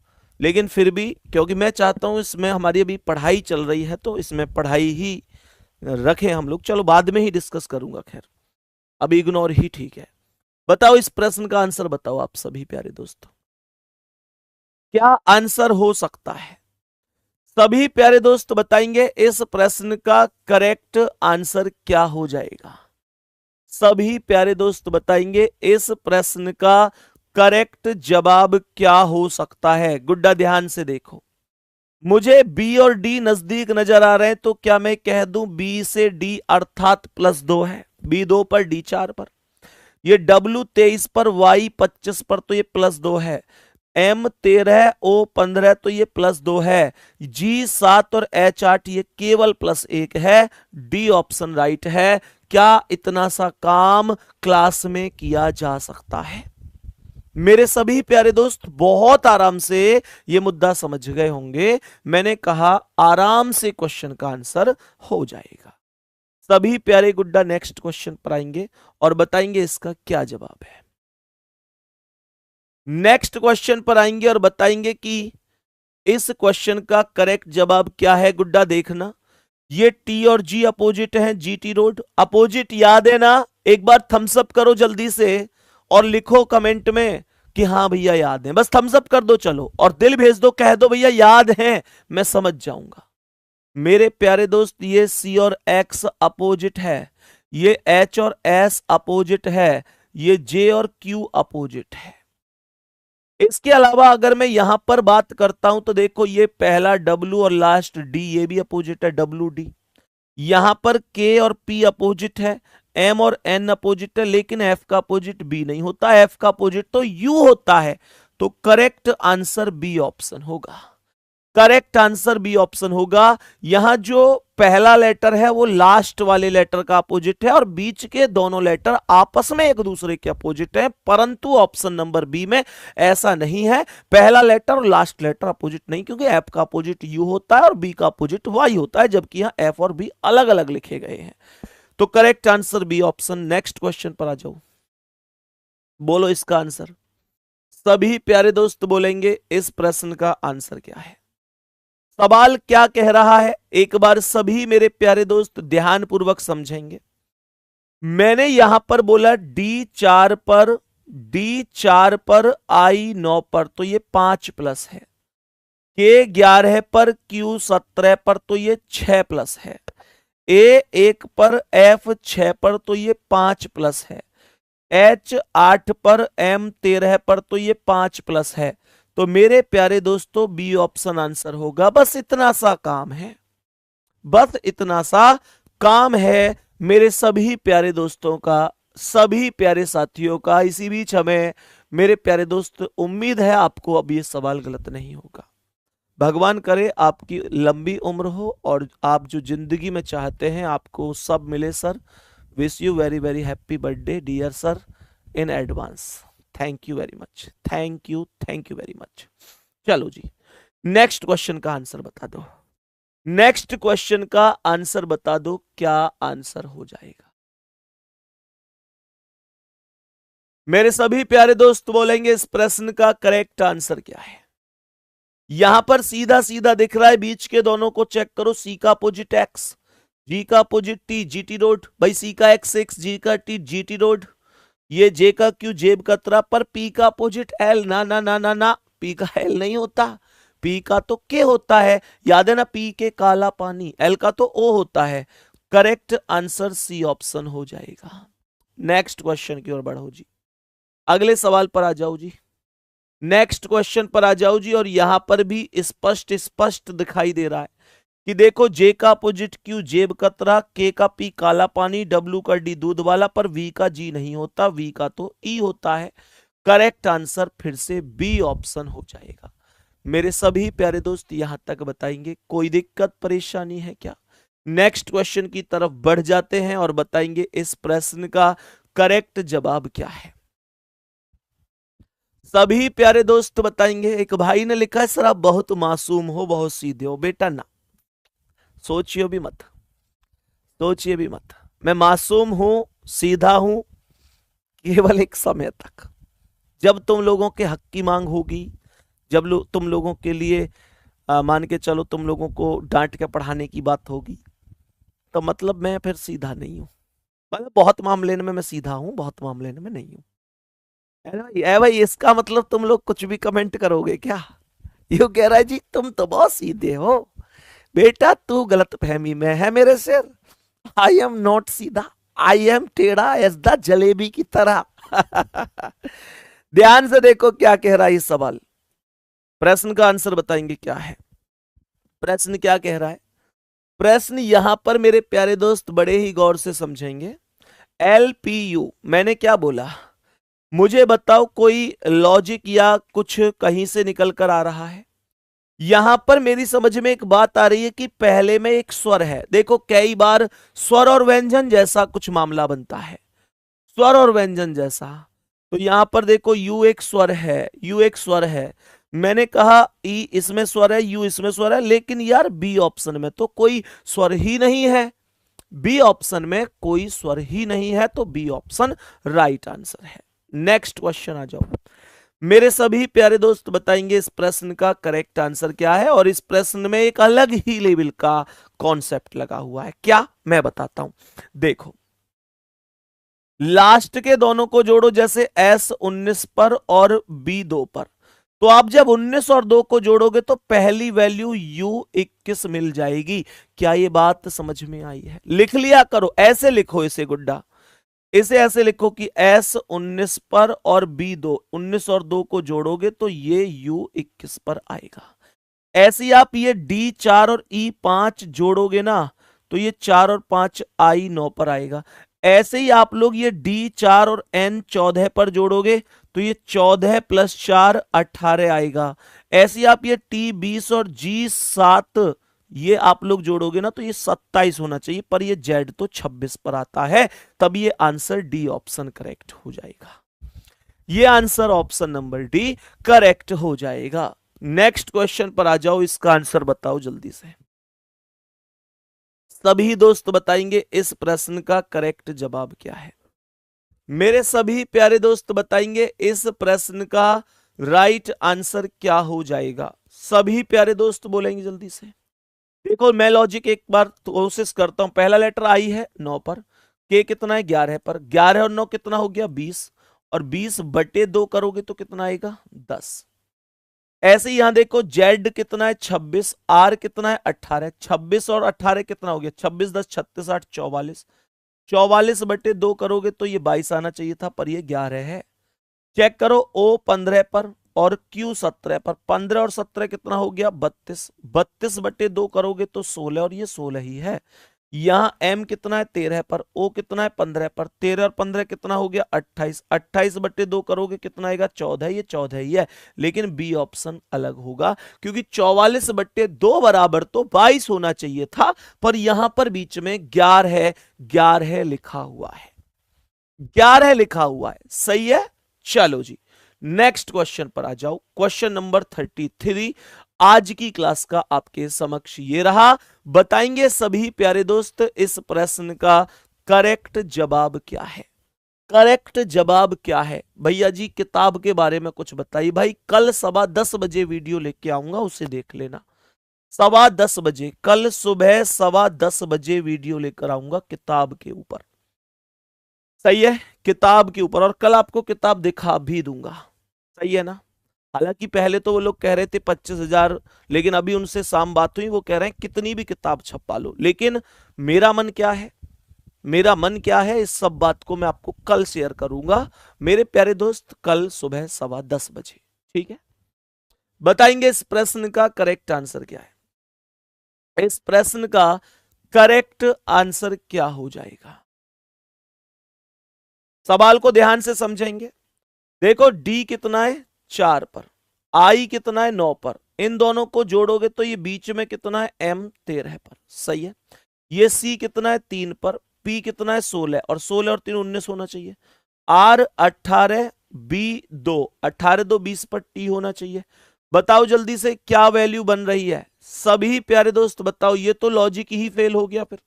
लेकिन फिर भी क्योंकि मैं चाहता हूं इसमें हमारी अभी पढ़ाई चल रही है तो इसमें पढ़ाई ही रखें हम लोग। चलो बाद में ही डिस्कस करूंगा, खैर अभी इग्नोर ही ठीक है। बताओ इस प्रश्न का आंसर बताओ आप सभी प्यारे दोस्तों, क्या आंसर हो सकता है? सभी प्यारे दोस्त बताएंगे इस प्रश्न का करेक्ट आंसर क्या हो जाएगा। सभी प्यारे दोस्त बताएंगे इस प्रश्न का करेक्ट जवाब क्या हो सकता है। गुड्डा ध्यान से देखो, मुझे बी और डी नजदीक नजर आ रहे हैं, तो क्या मैं कह दूं बी से डी अर्थात +2 है। बी 2 पर डी 4 पर, ये W 23 पर, Y 25 पर, तो ये +2 है। M 13 O 15 तो ये +2 है। G 7 और H 8 ये केवल +1 है। डी ऑप्शन राइट है। क्या इतना सा काम क्लास में किया जा सकता है? मेरे सभी प्यारे दोस्त बहुत आराम से ये मुद्दा समझ गए होंगे। मैंने कहा आराम से क्वेश्चन का आंसर हो जाएगा। सभी प्यारे गुड्डा नेक्स्ट क्वेश्चन पर आएंगे और बताएंगे इसका क्या जवाब है। नेक्स्ट क्वेश्चन पर आएंगे और बताएंगे कि इस क्वेश्चन का करेक्ट जवाब क्या है। गुड्डा देखना, ये टी और जी अपोजिट है, जीटी रोड अपोजिट, याद है ना? एक बार थम्स अप करो जल्दी से और लिखो कमेंट में कि हाँ भैया याद है। बस थम्स अप कर दो चलो, और दिल भेज दो, कह दो भैया याद है, मैं समझ जाऊंगा। मेरे प्यारे दोस्त ये सी और एक्स अपोजिट है, ये एच और एस अपोजिट है, ये जे और क्यू अपोजिट है। इसके अलावा अगर मैं यहां पर बात करता हूं तो देखो ये पहला डब्ल्यू और लास्ट डी ये भी अपोजिट है, डब्ल्यू डी। यहां पर के और पी अपोजिट है, एम और एन अपोजिट है, लेकिन एफ का अपोजिट बी नहीं होता, एफ का अपोजिट तो यू होता है। तो करेक्ट आंसर बी ऑप्शन होगा। करेक्ट आंसर बी ऑप्शन होगा। यहां जो पहला लेटर है वो लास्ट वाले लेटर का अपोजिट है और बीच के दोनों लेटर आपस में एक दूसरे के अपोजिट है, परंतु ऑप्शन नंबर बी में ऐसा नहीं है। पहला लेटर और लास्ट लेटर अपोजिट नहीं, क्योंकि एफ का अपोजिट यू होता है और बी का अपोजिट वाई होता है, जबकि यहां एफ और बी अलग अलग लिखे गए हैं। तो correct answer B option. Next question पर आ जाओ, बोलो इसका आंसर। सभी प्यारे दोस्त बोलेंगे इस प्रश्न का आंसर क्या है। सवाल क्या कह रहा है एक बार सभी मेरे प्यारे दोस्त ध्यान पूर्वक समझेंगे। मैंने यहां पर बोला D4 पर, D4 पर, I9 पर, तो ये 5+ है। K11 पर, Q17 पर, तो ये 6+ है। A1 पर, F6 पर, तो ये 5+ है। H8 पर, M13 पर, तो ये 5+ है। तो मेरे प्यारे दोस्तों बी ऑप्शन आंसर होगा। बस इतना सा काम है, बस इतना सा काम है मेरे सभी प्यारे दोस्तों का, सभी प्यारे साथियों का। इसी बीच हमें मेरे प्यारे दोस्त उम्मीद है आपको अब ये सवाल गलत नहीं होगा। भगवान करे आपकी लंबी उम्र हो और आप जो जिंदगी में चाहते हैं आपको सब मिले sir. Wish you very very happy birthday dear sir in advance. Thank you very much, thank you very much. चलो जी नेक्स्ट क्वेश्चन का आंसर बता दो। नेक्स्ट क्वेश्चन का आंसर बता दो, क्या आंसर हो जाएगा। मेरे सभी प्यारे दोस्त बोलेंगे इस प्रश्न का करेक्ट आंसर क्या है। यहां पर सीधा सीधा दिख रहा है, बीच के दोनों को चेक करो। सी का अपोजिट एक्स, जी का अपोजिट टी, जीटी रोड। भाई सी का एक्स एक्स, जी का टी, जीटी रोड। ये जे का क्यू, जेब कतरा पर, पी का अपोजिट एल। ना ना ना ना ना, पी का एल नहीं होता, पी का तो के होता है, याद है ना? पी के काला पानी, एल का तो ओ होता है। करेक्ट आंसर सी ऑप्शन हो जाएगा। नेक्स्ट क्वेश्चन की ओर बढ़ो जी, अगले सवाल पर आ जाओ जी। नेक्स्ट क्वेश्चन पर आ जाओ जी, और यहां पर भी स्पष्ट स्पष्ट दिखाई दे रहा है कि देखो जे का अपोजिट क्यू, जेब कतरा, के का पी काला पानी, डब्ल्यू का डी दूध वाला, पर वी का जी नहीं होता, वी का तो ई होता है। करेक्ट आंसर फिर से बी ऑप्शन हो जाएगा। मेरे सभी प्यारे दोस्त यहां तक बताएंगे कोई दिक्कत परेशानी है क्या। नेक्स्ट क्वेश्चन की तरफ बढ़ जाते हैं और बताएंगे इस प्रश्न का करेक्ट जवाब क्या है। सभी प्यारे दोस्त बताएंगे। एक भाई ने लिखा है सर आप बहुत मासूम हो, बहुत सीधे हो। बेटा ना, सोचिए भी मत, सोचिए भी मत। मैं मासूम हूं, सीधा हूं, केवल एक समय तक। जब तुम लोगों के हक की मांग होगी, जब तुम लोगों के लिए मान के चलो तुम लोगों को डांट के पढ़ाने की बात होगी, तो मतलब मैं फिर सीधा नहीं हूं। मतलब बहुत मामले में मैं सीधा हूं, बहुत मामले में नहीं हूं। भाई इसका मतलब तुम लोग कुछ भी कमेंट करोगे क्या? यू कह रहा है जी तुम तो बहुत सीधे हो। बेटा तू गलत फहमी में है मेरे सिर। आई एम नॉट सीधा, आई एम टेढ़ा एज द जलेबी की तरह। ध्यान से देखो क्या कह रहा है ये सवाल। प्रश्न का आंसर बताएंगे क्या है। प्रश्न क्या कह रहा है? प्रश्न यहां पर मेरे प्यारे दोस्त बड़े ही गौर से समझेंगे। LPU मैंने क्या बोला? मुझे बताओ कोई लॉजिक या कुछ कहीं से निकल कर आ रहा है? यहां पर मेरी समझ में एक बात आ रही है कि पहले में एक स्वर है। देखो कई बार स्वर और व्यंजन जैसा कुछ मामला बनता है, स्वर और व्यंजन जैसा। तो यहां पर देखो यू एक स्वर है, यू एक स्वर है। मैंने कहा ई इसमें स्वर है, यू इसमें स्वर है, लेकिन यार बी ऑप्शन में तो कोई स्वर ही नहीं है। बी ऑप्शन में कोई स्वर ही नहीं है, तो बी ऑप्शन राइट आंसर है। नेक्स्ट क्वेश्चन आ जाओ। मेरे सभी प्यारे दोस्त बताएंगे इस प्रश्न का करेक्ट आंसर क्या है। और इस प्रश्न में एक अलग ही लेवल का कॉन्सेप्ट लगा हुआ है। क्या? मैं बताता हूं। देखो लास्ट के दोनों को जोड़ो, जैसे S19 पर और B2 पर। तो आप जब 19 और 2 को जोड़ोगे तो पहली वैल्यू U21 मिल जाएगी। क्या ये बात समझ में आई है? लिख लिया करो, ऐसे लिखो इसे गुड्डा, इसे ऐसे लिखो कि S19 पर और B2, 19 और 2 को जोड़ोगे तो ये U21 पर आएगा। ऐसे आप ये D4 और E5 जोड़ोगे ना तो ये 4 और 5 I9 पर आएगा। ऐसे ही आप लोग ये D4 और N14 पर जोड़ोगे तो ये 14 + 4 18 आएगा। ऐसे ही आप ये T20 और G7 ये आप लोग जोड़ोगे ना तो ये 27 होना चाहिए, पर ये Z तो 26 पर आता है। तब ये आंसर डी ऑप्शन करेक्ट हो जाएगा। ये answer option number D correct हो जाएगा। नेक्स्ट क्वेश्चन पर आ जाओ, इसका आंसर बताओ जल्दी से। सभी दोस्त बताएंगे इस प्रश्न का करेक्ट जवाब क्या है। मेरे सभी प्यारे दोस्त बताएंगे इस प्रश्न का राइट आंसर क्या हो जाएगा। सभी प्यारे दोस्त बोलेंगे जल्दी से। देखो मैं लॉजिक एक बार कोशिश करता हूं। पहला लेटर आई है 9 पर, के कितना है 11 पर, 11 और 9 कितना हो गया 20, और 20/2 करोगे तो कितना आएगा 10। ऐसे ही यहां देखो जेड कितना है 26, आर कितना है 18, 26 और 18 कितना हो गया 26 10 36 8 44, 44/2 करोगे तो ये 22 आना चाहिए था, पर ये 11 है। चेक करो ओ 15 पर और क्यू 17 पर, 15 और 17 कितना हो गया 32, 32/2 करोगे तो 16 और ये 16 ही है। यहां एम कितना है 13 पर, ओ कितना है 15 पर, 13 और 15 कितना हो गया 28, 28/2 करोगे कितना आएगा 14, ये 14 ही है। लेकिन बी ऑप्शन अलग होगा, क्योंकि 44/2 बराबर तो 22 होना चाहिए था, पर यहां पर बीच में 11 लिखा हुआ है, 11 लिखा हुआ है। सही है। चलो जी नेक्स्ट क्वेश्चन पर आ जाओ। क्वेश्चन नंबर 33 आज की क्लास का आपके समक्ष ये रहा। बताएंगे सभी प्यारे दोस्त इस प्रश्न का करेक्ट जवाब क्या है। करेक्ट जवाब क्या है भैया जी? किताब के बारे में कुछ बताइए भाई। कल 10:15 बजे वीडियो लेके आऊंगा, उसे देख लेना। 10:15 बजे, कल सुबह 10:15 बजे वीडियो लेकर आऊंगा किताब के ऊपर। सही है, किताब के ऊपर। और कल आपको किताब दिखा भी दूंगा। सही है ना। हालांकि पहले तो वो लोग कह रहे थे 25,000, लेकिन अभी उनसे शाम बात हुई, वो कह रहे हैं कितनी भी किताब छपवा लो। लेकिन मेरा मन क्या है, मेरा मन क्या है, इस सब बात को मैं आपको कल शेयर करूंगा मेरे प्यारे दोस्त, कल सुबह 10:15 बजे। ठीक है। बताएंगे इस प्रश्न का करेक्ट आंसर क्या है। इस प्रश्न का करेक्ट आंसर क्या हो जाएगा, सवाल को ध्यान से समझेंगे। देखो डी कितना है 4 पर, आई कितना है 9 पर, इन दोनों को जोड़ोगे तो ये बीच में कितना है एम 13 पर। सही है। ये सी कितना है 3 पर, पी कितना है 16, और 16 और 3 19 होना चाहिए। आर 18, B2, 18 2 20 पर T होना चाहिए। बताओ जल्दी से क्या वैल्यू बन रही है सभी प्यारे दोस्त, बताओ। ये तो लॉजिक ही फेल हो गया फिर।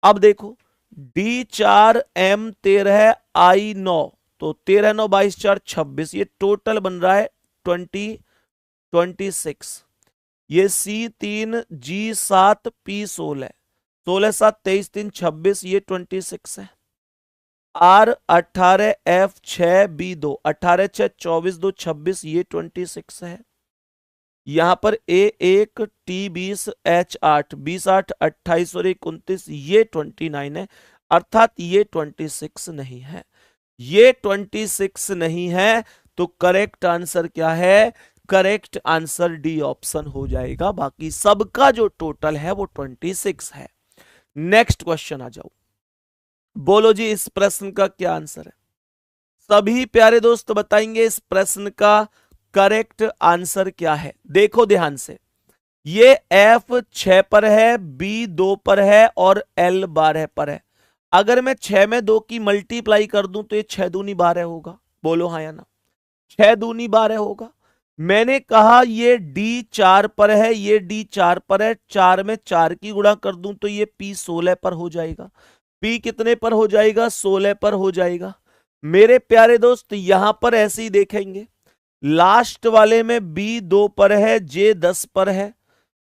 अब देखो D4M13 I9, तो 13 9 22 4 26, ये टोटल बन रहा है 26। ये C3G7P16, 16 7 23 3 26, ये 26 है। R18F6B2, 18 6 24 2 26, ये 26 है। यहां पर A1 T20H8, 20 8 28 और 29, ये 29 है। अर्थात ये 26 नहीं है, ये 26 नहीं है। तो करेक्ट आंसर क्या है? करेक्ट आंसर डी ऑप्शन हो जाएगा। बाकी सबका जो टोटल है वो 26 है। नेक्स्ट क्वेश्चन आ जाओ, बोलो जी इस प्रश्न का क्या आंसर है? सभी प्यारे दोस्त बताएंगे इस प्रश्न का करेक्ट आंसर क्या है। देखो ध्यान से, ये F6 पर है, B2 पर है और L12 पर है। अगर मैं 6 में 2 की मल्टीप्लाई कर दूं तो ये 6 दूनी 12 होगा। बोलो हाँ या ना? 6 दूनी 12 होगा। मैंने कहा ये D4 पर है, ये D4 पर है, 4 में 4 की गुणा कर दूं तो ये P16 पर हो जाएगा। P कितने पर हो जाएगा? 16 पर हो जाएगा। मेरे प्यारे दोस्त यहां पर ऐसे ही देखेंगे, लास्ट वाले में B2 पर है, J10 पर है,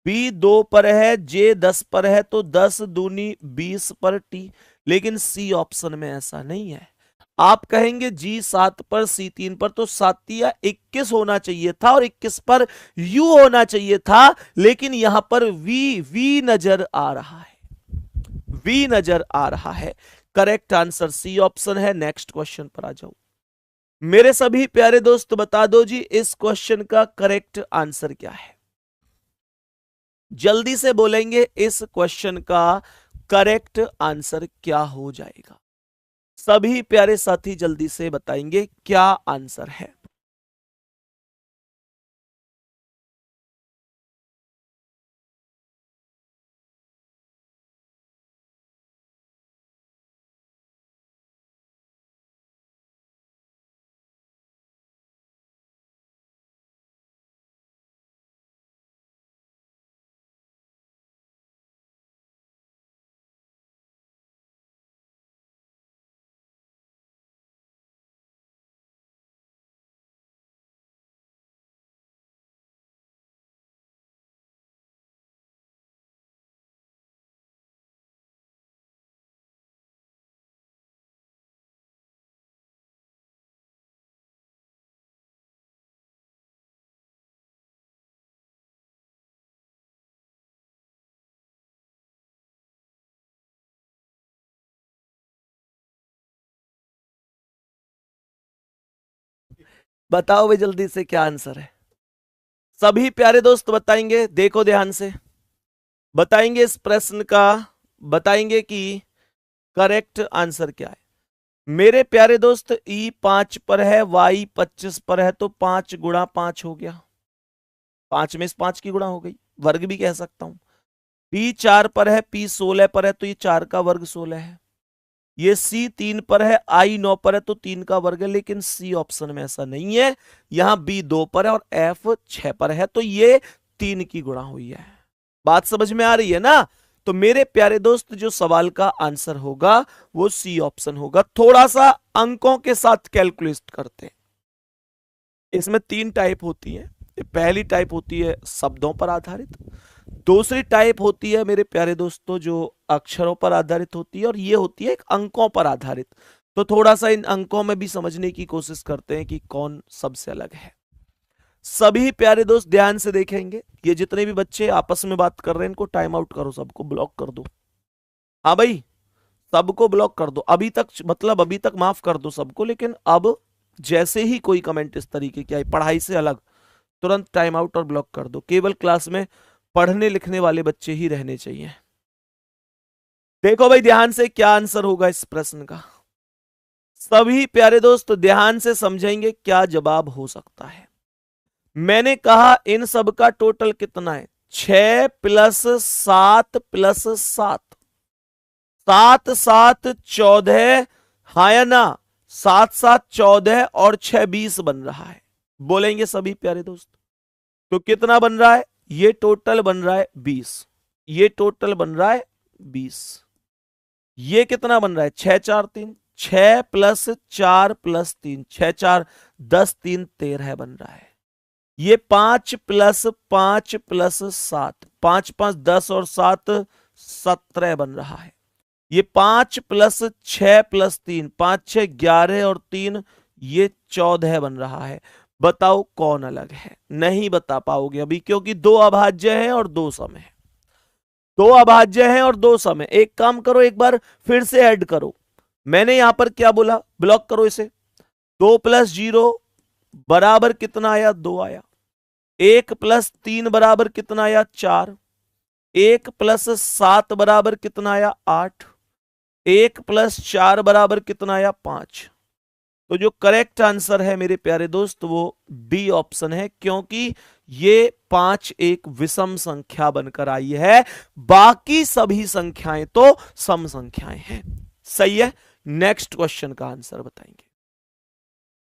B2 पर है, J10 पर है, तो 10 दूनी 20 पर T। लेकिन C ऑप्शन में ऐसा नहीं है। आप कहेंगे G7 पर C3 पर, तो 7 या 21 होना चाहिए था और 21 पर U होना चाहिए था, लेकिन यहां पर V नजर आ रहा है, V नजर आ रहा है। करेक्ट आंसर C ऑप्शन है। नेक्स्ट क्वेश्चन पर आ जाओ। मेरे सभी प्यारे दोस्त बता दो जी इस क्वेश्चन का करेक्ट आंसर क्या है? जल्दी से बोलेंगे इस क्वेश्चन का करेक्ट आंसर क्या हो जाएगा? सभी प्यारे साथी जल्दी से बताएंगे क्या आंसर है। बताओ भाई जल्दी से क्या आंसर है? सभी प्यारे दोस्त बताएंगे, देखो ध्यान से बताएंगे इस प्रश्न का, बताएंगे कि करेक्ट आंसर क्या है। मेरे प्यारे दोस्त E5 पर है, Y25 पर है, तो 5 गुणा 5 हो गया, 5 में इस 5 की गुणा हो गई, वर्ग भी कह सकता हूं। D4 पर है, P16 पर है, तो ये 4 का वर्ग 16 है। ये C3 पर है, I9 पर है, तो 3 का वर्ग है। लेकिन C ऑप्शन में ऐसा नहीं है, यहां B2 पर है और F6 पर है, तो ये 3 की गुणा हुई है। बात समझ में आ रही है ना? तो मेरे प्यारे दोस्त जो सवाल का आंसर होगा वो C ऑप्शन होगा। थोड़ा सा अंकों के साथ कैलकुलेट करते हैं। इसमें 3 टाइप होती है। पहली टाइप होती है शब्दों पर आधारित, दूसरी टाइप होती है मेरे प्यारे दोस्तों जो अक्षरों पर आधारित होती है, और ये होती है एक अंकों पर आधारित। तो थोड़ा सा इन अंकों में भी समझने की कोशिश करते हैं कि कौन सबसे अलग है। सभी प्यारे दोस्त ध्यान से देखेंगे, ये जितने भी बच्चे आपस में बात कर रहे हैं इनको टाइम आउट करो, सबको ब्लॉक कर दो। हाँ भाई, सबको ब्लॉक कर दो। अभी तक मतलब अभी तक माफ कर दो सबको, लेकिन अब जैसे ही कोई कमेंट इस तरीके की आई पढ़ाई से अलग, तुरंत टाइम आउट और ब्लॉक कर दो। केवल क्लास में पढ़ने लिखने वाले बच्चे ही रहने चाहिए। देखो भाई ध्यान से क्या आंसर होगा इस प्रश्न का। सभी प्यारे दोस्त ध्यान से समझेंगे क्या जवाब हो सकता है। मैंने कहा इन सब का टोटल कितना है? 6 प्लस 7 प्लस 7, 7 7 14, हाँ या ना? 7 7 14 और 6 20 बन रहा है। बोलेंगे सभी प्यारे दोस्त, तो कितना बन रहा है? ये टोटल बन रहा है 20, ये टोटल बन रहा है 20। ये कितना बन रहा है? 6 4 3, 6 प्लस 4 प्लस 3, 6 4 10 3 13 बन रहा है। ये 5 प्लस 5 प्लस 7, 5 5 10 और 7 17 बन रहा है। ये 5 प्लस 6 प्लस 3, 5 6 11 और 3 ये 14 बन रहा है। बताओ कौन अलग है? नहीं बता पाओगे अभी, क्योंकि दो अभाज्य हैं और दो सम है। दो अभाज्य हैं और दो सम है। एक काम करो, एक बार फिर से ऐड करो। मैंने यहां पर क्या बोला? ब्लॉक करो इसे। 2 प्लस 0 बराबर कितना आया? 2 आया। 1 प्लस 3 बराबर कितना आया? 4। 1 प्लस 7 बराबर कितना आया? 8। 1 प्लस 4 बराबर कितना आया? 5। तो जो करेक्ट आंसर है मेरे प्यारे दोस्त वो डी ऑप्शन है, क्योंकि ये 5 एक विषम संख्या बनकर आई है, बाकी सभी संख्याएं तो सम संख्याएं हैं। सही है। नेक्स्ट क्वेश्चन का आंसर बताएंगे।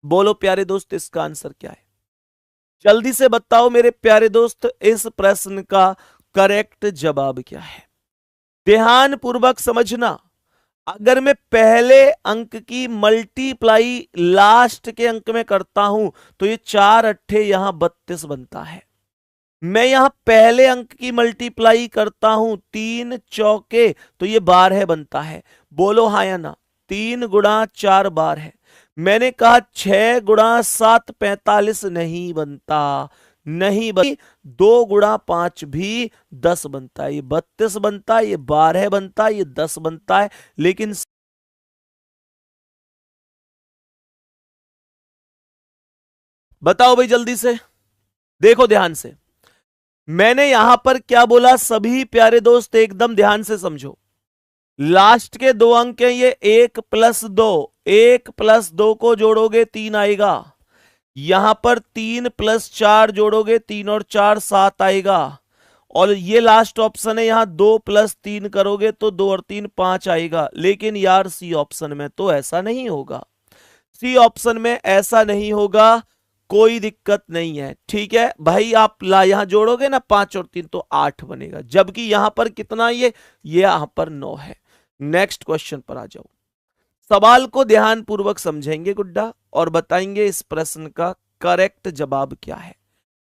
बोलो प्यारे दोस्त, इसका आंसर क्या है? जल्दी से बताओ मेरे प्यारे दोस्त, इस प्रश्न का करेक्ट जवाब क्या है? ध्यान पूर्वक समझना। अगर मैं पहले अंक की मल्टीप्लाई लास्ट के अंक में करता हूं तो ये 4 अट्ठे यहां 32 बनता है। मैं यहां पहले अंक की मल्टीप्लाई करता हूं 3 चौके तो ये 12 बनता है। बोलो हाँ या ना? 3 गुणा 4 12 है। मैंने कहा 6 गुणा 7 45 नहीं बनता, नहीं बनता। 2 गुणा 5 भी 10 बनता है। ये 32 बनता है, ये 12 बनता है, ये 10 बनता है। लेकिन बताओ भाई जल्दी से, देखो ध्यान से। मैंने यहां पर क्या बोला? सभी प्यारे दोस्त एकदम ध्यान से समझो। लास्ट के दो अंक हैं ये 1 प्लस 2, 1 प्लस 2 को जोड़ोगे 3 आएगा। यहां पर 3 प्लस 4 जोड़ोगे 3 और 4 7 आएगा। और ये लास्ट ऑप्शन है, यहां 2 प्लस 3 करोगे तो 2 और 3 5 आएगा। लेकिन यार सी ऑप्शन में तो ऐसा नहीं होगा। सी ऑप्शन में ऐसा नहीं होगा, कोई दिक्कत नहीं है। ठीक है भाई, आप यहां जोड़ोगे ना 5 और 3 तो 8 बनेगा, जबकि यहां पर कितना? ये यहां पर 9 है। नेक्स्ट क्वेश्चन पर आ जाओ। सवाल को ध्यान पूर्वक समझेंगे गुड्डा और बताएंगे इस प्रश्न का करेक्ट जवाब क्या है।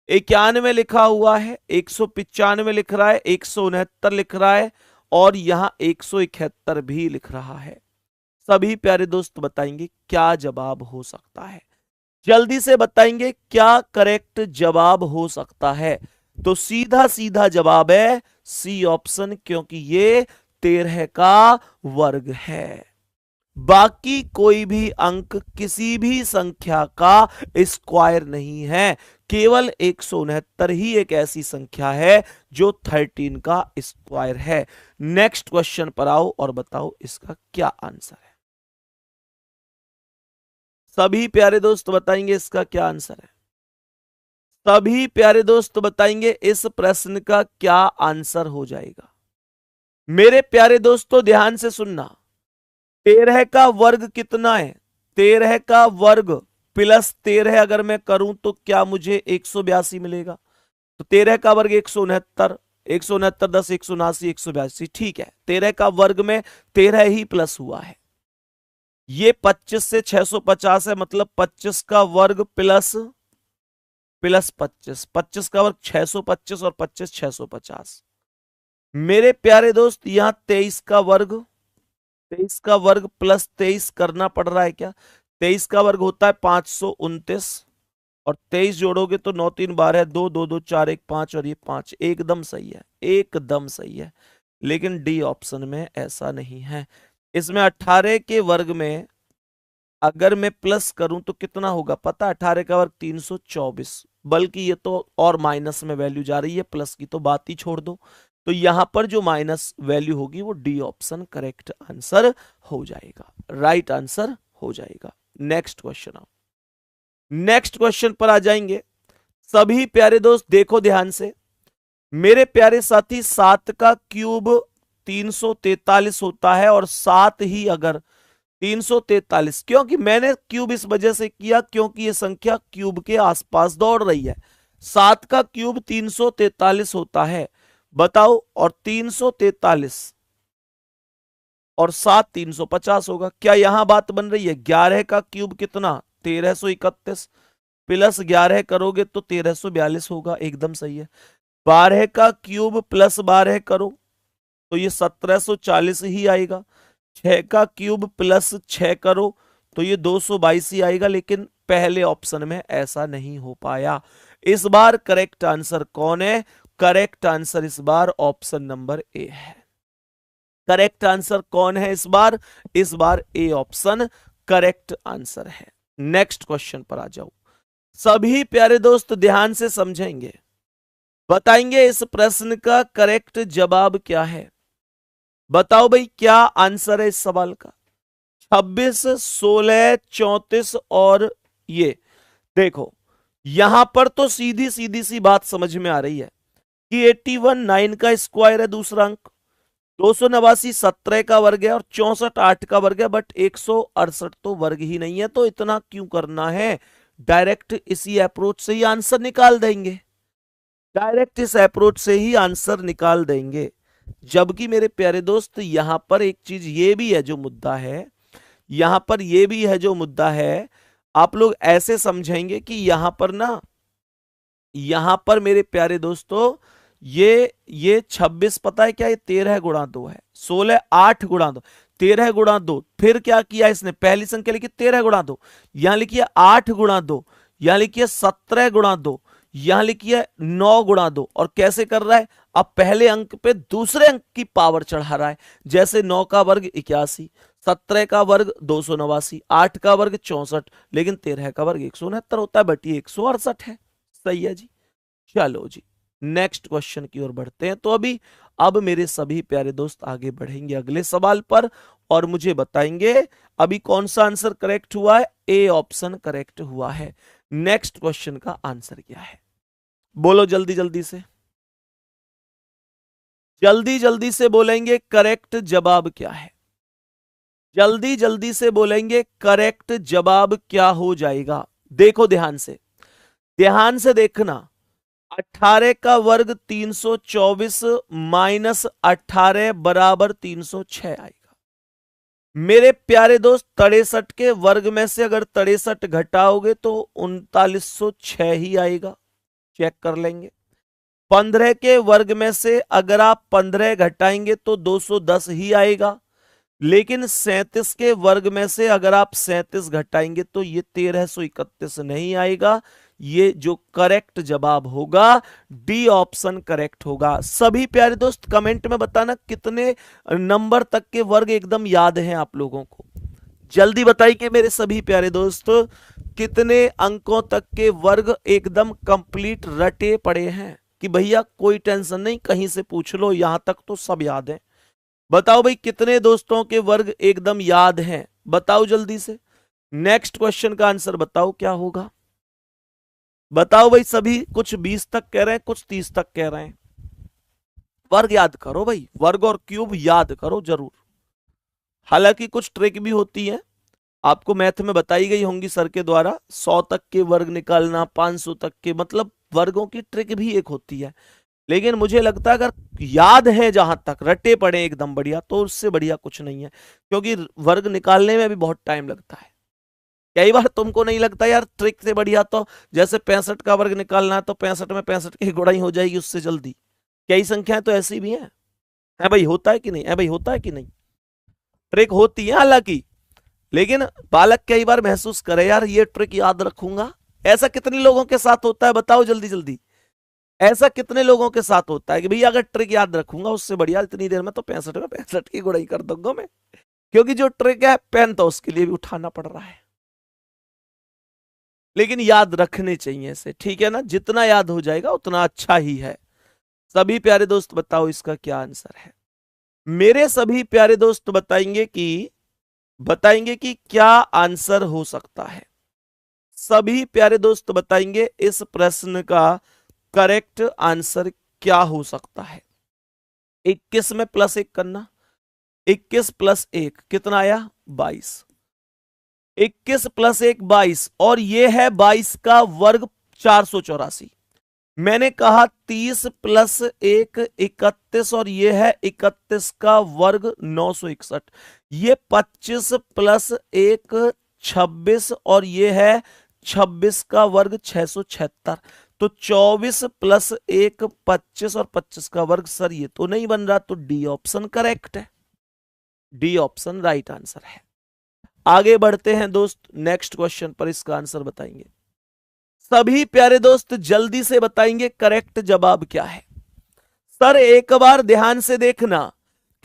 91 लिखा हुआ है, 195 लिख रहा है, 169 लिख रहा है और यहां 171 भी लिख रहा है। सभी प्यारे दोस्त बताएंगे क्या जवाब हो सकता है? जल्दी से बताएंगे क्या करेक्ट जवाब हो सकता है? तो सीधा सीधा जवाब है सी ऑप्शन, क्योंकि ये 13 का वर्ग है। बाकी कोई भी अंक किसी भी संख्या का स्क्वायर नहीं है। केवल 169 ही एक ऐसी संख्या है जो 13 का स्क्वायर है। नेक्स्ट क्वेश्चन पर आओ और बताओ इसका क्या आंसर है। सभी प्यारे दोस्त बताएंगे इसका क्या आंसर है। सभी प्यारे दोस्त बताएंगे इस प्रश्न का क्या आंसर हो जाएगा। मेरे प्यारे दोस्तों ध्यान से सुनना। 13 का वर्ग कितना है? 13 का वर्ग प्लस 13 अगर मैं करूं तो क्या मुझे 182 मिलेगा? तो 13 का वर्ग 169, 169 10 179 182। ठीक है, 13 का वर्ग में 13 ही प्लस हुआ है। ये 25 से 650 है, मतलब 25 का वर्ग प्लस 25, 25 का वर्ग 625 और 25 650। मेरे प्यारे दोस्त यहां 23 का वर्ग, 23 का वर्ग प्लस 23 करना पड़ रहा है क्या? 23 का वर्ग होता है 529 और 23 जोड़ोगे तो 9 3 12 2 2 2 4 1 5 और ये 5। एकदम सही है, एकदम सही है। लेकिन डी ऑप्शन में ऐसा नहीं है। इसमें 18 के वर्ग में अगर मैं प्लस करूं तो कितना होगा पता? 18 का वर्ग 324, बल्कि ये तो और माइनस में वैल्यू जा रही है, प्लस की तो बात ही छोड़ दो। तो यहां पर जो माइनस वैल्यू होगी वो डी ऑप्शन करेक्ट आंसर हो जाएगा, राइट आंसर हो जाएगा। नेक्स्ट क्वेश्चन आओ। नेक्स्ट क्वेश्चन पर आ जाएंगे। सभी प्यारे दोस्त देखो ध्यान से। मेरे प्यारे साथी 7 का क्यूब 343 होता है और 7 ही अगर 343। क्योंकि मैंने क्यूब इस वजह से किया क्योंकि ये संख्या क्यूब के आसपास दौड़ रही है। 7 का क्यूब 343 होता है। बताओ, और 343 और 7 350 होगा। क्या यहां बात बन रही है? 11 का क्यूब कितना? 1331 प्लस 11 करोगे तो 1342 होगा। एकदम सही है। 12 का क्यूब प्लस 12 करो तो ये 1740 ही आएगा। 6 का क्यूब प्लस 6 करो तो ये 222 ही आएगा। लेकिन पहले ऑप्शन में ऐसा नहीं हो पाया। इस बार करेक्ट आंसर कौन है? करेक्ट आंसर इस बार ऑप्शन नंबर ए है। करेक्ट आंसर कौन है इस बार? इस बार ए ऑप्शन करेक्ट आंसर है। नेक्स्ट क्वेश्चन पर आ जाओ। सभी प्यारे दोस्त ध्यान से समझेंगे, बताएंगे इस प्रश्न का करेक्ट जवाब क्या है। बताओ भाई, क्या आंसर है इस सवाल का? 26, 16, 34 और ये देखो, यहां पर तो सीधी सीधी सी बात समझ में आ रही है कि 81 9 का स्क्वायर है दूसरा अंक, 289 17 का वर्ग है और 64 8 का वर्ग है। बट 168 तो वर्ग ही नहीं है, तो इतना क्यों करना है? डायरेक्ट इसी अप्रोच से ही आंसर निकाल देंगे। डायरेक्ट इस अप्रोच से ही आंसर निकाल देंगे। जबकि मेरे प्यारे दोस्त, यहां पर एक चीज ये भी है जो मुद्दा है, यहां पर ये भी है जो मुद्दा है। आप लोग ऐसे समझेंगे कि यहां पर ना, यहां पर मेरे प्यारे दोस्तों, ये 26 पता है क्या? ये 13 गुणा 2 है। 16 8 गुणा 2, 13 गुणा 2। फिर क्या किया इसने? पहली संख्या लिखी 13 गुणा 2, यहां लिखिए 8 गुणा 2, यहां लिखिए 17 गुणा 2, यहां लिखिए 9 गुणा 2। और कैसे कर रहा है? अब पहले अंक पे दूसरे अंक की पावर चढ़ा रहा है। जैसे 9 का वर्ग 81, 17 का वर्ग 289, 8 का वर्ग 64, लेकिन 13 का वर्ग 169 होता है। बट ये 168 है। सही है जी। चलो जी, नेक्स्ट क्वेश्चन की ओर बढ़ते हैं। तो अब मेरे सभी प्यारे दोस्त आगे बढ़ेंगे अगले सवाल पर और मुझे बताएंगे अभी कौन सा आंसर करेक्ट हुआ है। ए ऑप्शन करेक्ट हुआ है। नेक्स्ट क्वेश्चन का आंसर क्या है? बोलो जल्दी जल्दी से, जल्दी जल्दी से बोलेंगे करेक्ट जवाब क्या है। जल्दी जल्दी से बोलेंगे करेक्ट जवाब क्या हो जाएगा। देखो ध्यान से, ध्यान से देखना। 18 का वर्ग 324 माइनस 18 बराबर 306 आएगा। मेरे प्यारे दोस्त, 63 के वर्ग में से अगर 63 घटाओगे तो 3906 ही आएगा। चेक कर लेंगे। 15 के वर्ग में से अगर आप 15 घटाएंगे तो 210 ही आएगा। लेकिन 37 के वर्ग में से अगर आप 37 घटाएंगे तो ये 1331 नहीं आएगा। ये जो करेक्ट जवाब होगा डी ऑप्शन करेक्ट होगा। सभी प्यारे दोस्त कमेंट में बताना कितने नंबर तक के वर्ग एकदम याद हैं आप लोगों को। जल्दी बताइए मेरे सभी प्यारे दोस्त, कितने अंकों तक के वर्ग एकदम कंप्लीट रटे पड़े हैं कि भैया कोई टेंशन नहीं, कहीं से पूछ लो, यहां तक तो सब याद है। बताओ भाई, कितने दोस्तों के वर्ग एकदम याद हैं? बताओ जल्दी से। नेक्स्ट क्वेश्चन का आंसर बताओ क्या होगा। बताओ भाई, सभी कुछ 20 तक कह रहे हैं, कुछ 30 तक कह रहे हैं। वर्ग याद करो भाई, वर्ग और क्यूब याद करो जरूर। हालांकि कुछ ट्रिक भी होती है, आपको मैथ में बताई गई होंगी सर के द्वारा। 100 तक के वर्ग निकालना, 500 तक के, मतलब वर्गों की ट्रिक भी एक होती है। लेकिन मुझे लगता है अगर याद है, जहां तक रटे पड़े एकदम बढ़िया, तो उससे बढ़िया कुछ नहीं है। क्योंकि वर्ग निकालने में भी बहुत टाइम लगता है। कई बार तुमको नहीं लगता यार ट्रिक से बढ़िया तो जैसे 65 का वर्ग निकालना है तो 65 में 65 की गुणाई हो जाएगी उससे जल्दी। कई संख्याएं तो ऐसी भी हैं। है भाई, होता है कि नहीं? है भाई, होता है कि नहीं? ट्रिक होती है हालांकि, लेकिन बालक कई बार महसूस करे यार ये ट्रिक याद रखूंगा। ऐसा कितने लोगों के साथ होता है? बताओ जल्दी जल्दी। ऐसा कितने लोगों के साथ होता है कि भैया अगर ट्रिक याद रखूंगा उससे बढ़िया इतनी देर में तो 65 में 65 की गुणाई कर दूंगा मैं। क्योंकि जो ट्रिक है पेन तो उसके लिए भी उठाना पड़ रहा है। लेकिन याद रखने चाहिए इसे, ठीक है ना? जितना याद हो जाएगा उतना अच्छा ही है। सभी प्यारे दोस्त बताओ इसका क्या आंसर है। मेरे सभी प्यारे दोस्त बताएंगे कि क्या आंसर हो सकता है। सभी प्यारे दोस्त बताएंगे इस प्रश्न का करेक्ट आंसर क्या हो सकता है। 21 में +1 करना, 21 + 1 कितना आया? 22। 21 प्लस 1 22, और ये है 22 का वर्ग 484। मैंने कहा 30 प्लस 1 31, और ये है 31 का वर्ग 961। ये 25 प्लस 1 26, और ये है 26 का वर्ग 676। तो 24 प्लस 1 25, और 25 का वर्ग। सर ये तो नहीं बन रहा, तो डी ऑप्शन करेक्ट है, डी ऑप्शन राइट आंसर है। आगे बढ़ते हैं दोस्त, नेक्स्ट क्वेश्चन पर इसका आंसर बताएंगे। सभी प्यारे दोस्त जल्दी से बताएंगे करेक्ट जवाब क्या है। सर एक बार ध्यान से देखना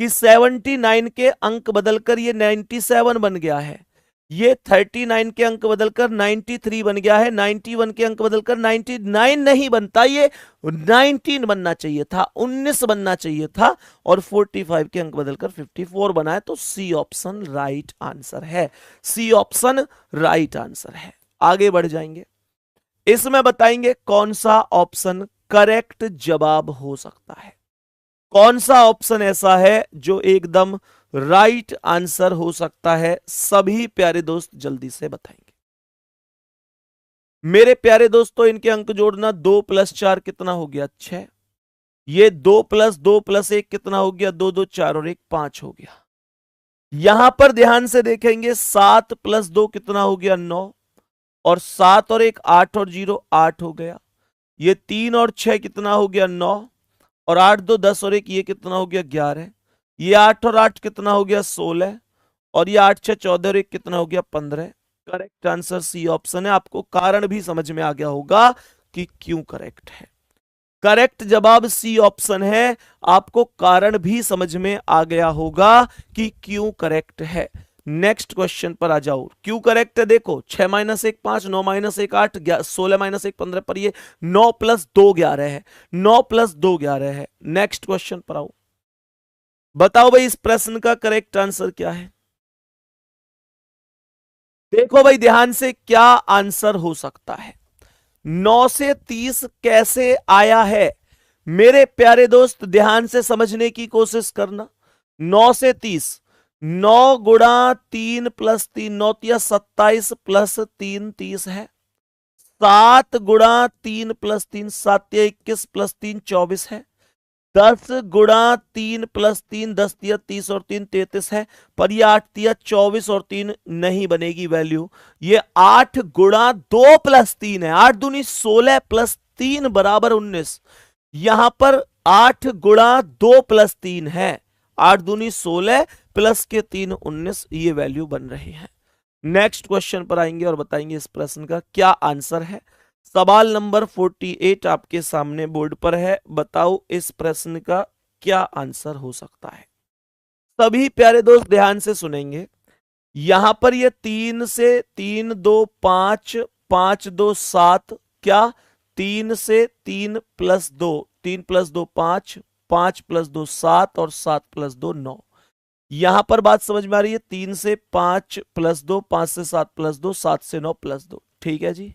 कि 79 के अंक बदलकर ये 97 बन गया है, ये 39 के अंक बदलकर 93 बन गया है, 91 के अंक बदलकर 99 नहीं बनता, ये 19 बनना चाहिए था, 19 बनना चाहिए था, और 45 के अंक बदलकर 54 बना है। तो सी ऑप्शन राइट आंसर है, सी ऑप्शन राइट आंसर है। आगे बढ़ जाएंगे, इसमें बताएंगे कौन सा ऑप्शन करेक्ट जवाब हो सकता है, कौन सा ऑप्शन ऐसा है जो एकदम राइट आंसर हो सकता है। सभी प्यारे दोस्त जल्दी से बताएंगे। मेरे प्यारे दोस्तों इनके अंक जोड़ना, 2 प्लस 4 कितना हो गया 6, ये 2 प्लस 1 कितना हो गया 2 2 4 और 1 5 हो गया। यहां पर ध्यान से देखेंगे 7 प्लस 2 कितना हो गया 9, और 7 और 1 8 और 0 8 हो गया। ये 3 और 6 कितना हो गया 9, और 8 2 10 और 1 ये कितना हो गया 11। ये 8 और 8 कितना हो गया 16, और ये 8 6 14 और 1 कितना हो गया 15। करेक्ट आंसर सी ऑप्शन है। आपको कारण भी समझ में आ गया होगा कि क्यों करेक्ट है। करेक्ट जवाब सी ऑप्शन है, आपको कारण भी समझ में आ गया होगा कि क्यों करेक्ट है। नेक्स्ट क्वेश्चन पर आ जाओ, क्यों करेक्ट है देखो, 6 माइनस 1 5, 9 माइनस 1 8, 16 माइनस 1 15, पर ये 9 प्लस 2 11 है, 9 प्लस 2 11 है। नेक्स्ट क्वेश्चन पर आओ, बताओ भाई इस प्रश्न का करेक्ट आंसर क्या है। देखो भाई ध्यान से, क्या आंसर हो सकता है, 9 से 30 कैसे आया है। मेरे प्यारे दोस्त ध्यान से समझने की कोशिश करना। 9 से 30, 9 गुणा 3 प्लस 3 9 तिया 27 प्लस 3 30 है। 7 गुणा 3 प्लस 3 7 तिया 21 प्लस 3 24 है। 10 गुणा 3 प्लस 3 10 तिया 30 और 3 33 है, पर ये 8 तिया 24 और 3 नहीं बनेगी वैल्यू। ये 8 गुणा 2 प्लस 3 है, 8 दूनी 16 प्लस 3 बराबर 19। यहां पर 8 गुणा 2 प्लस 3 है, 8 दूनी 16 प्लस के 3 19, ये वैल्यू बन रही है। नेक्स्ट क्वेश्चन पर आएंगे और बताएंगे इस प्रश्न का क्या आंसर है। सवाल नंबर 48 आपके सामने बोर्ड पर है, बताओ इस प्रश्न का क्या आंसर हो सकता है। सभी प्यारे दोस्त ध्यान से सुनेंगे। यहां पर ये 3 से 3 2 5 5 2 7, क्या 3 से 3 प्लस 2 3 प्लस 2 5 5 प्लस 2 7 और 7 प्लस 2 9। यहां पर बात समझ में आ रही है, 3 से 5 प्लस 2 5 से 7 प्लस 2 7 से 9 प्लस 2, ठीक है जी।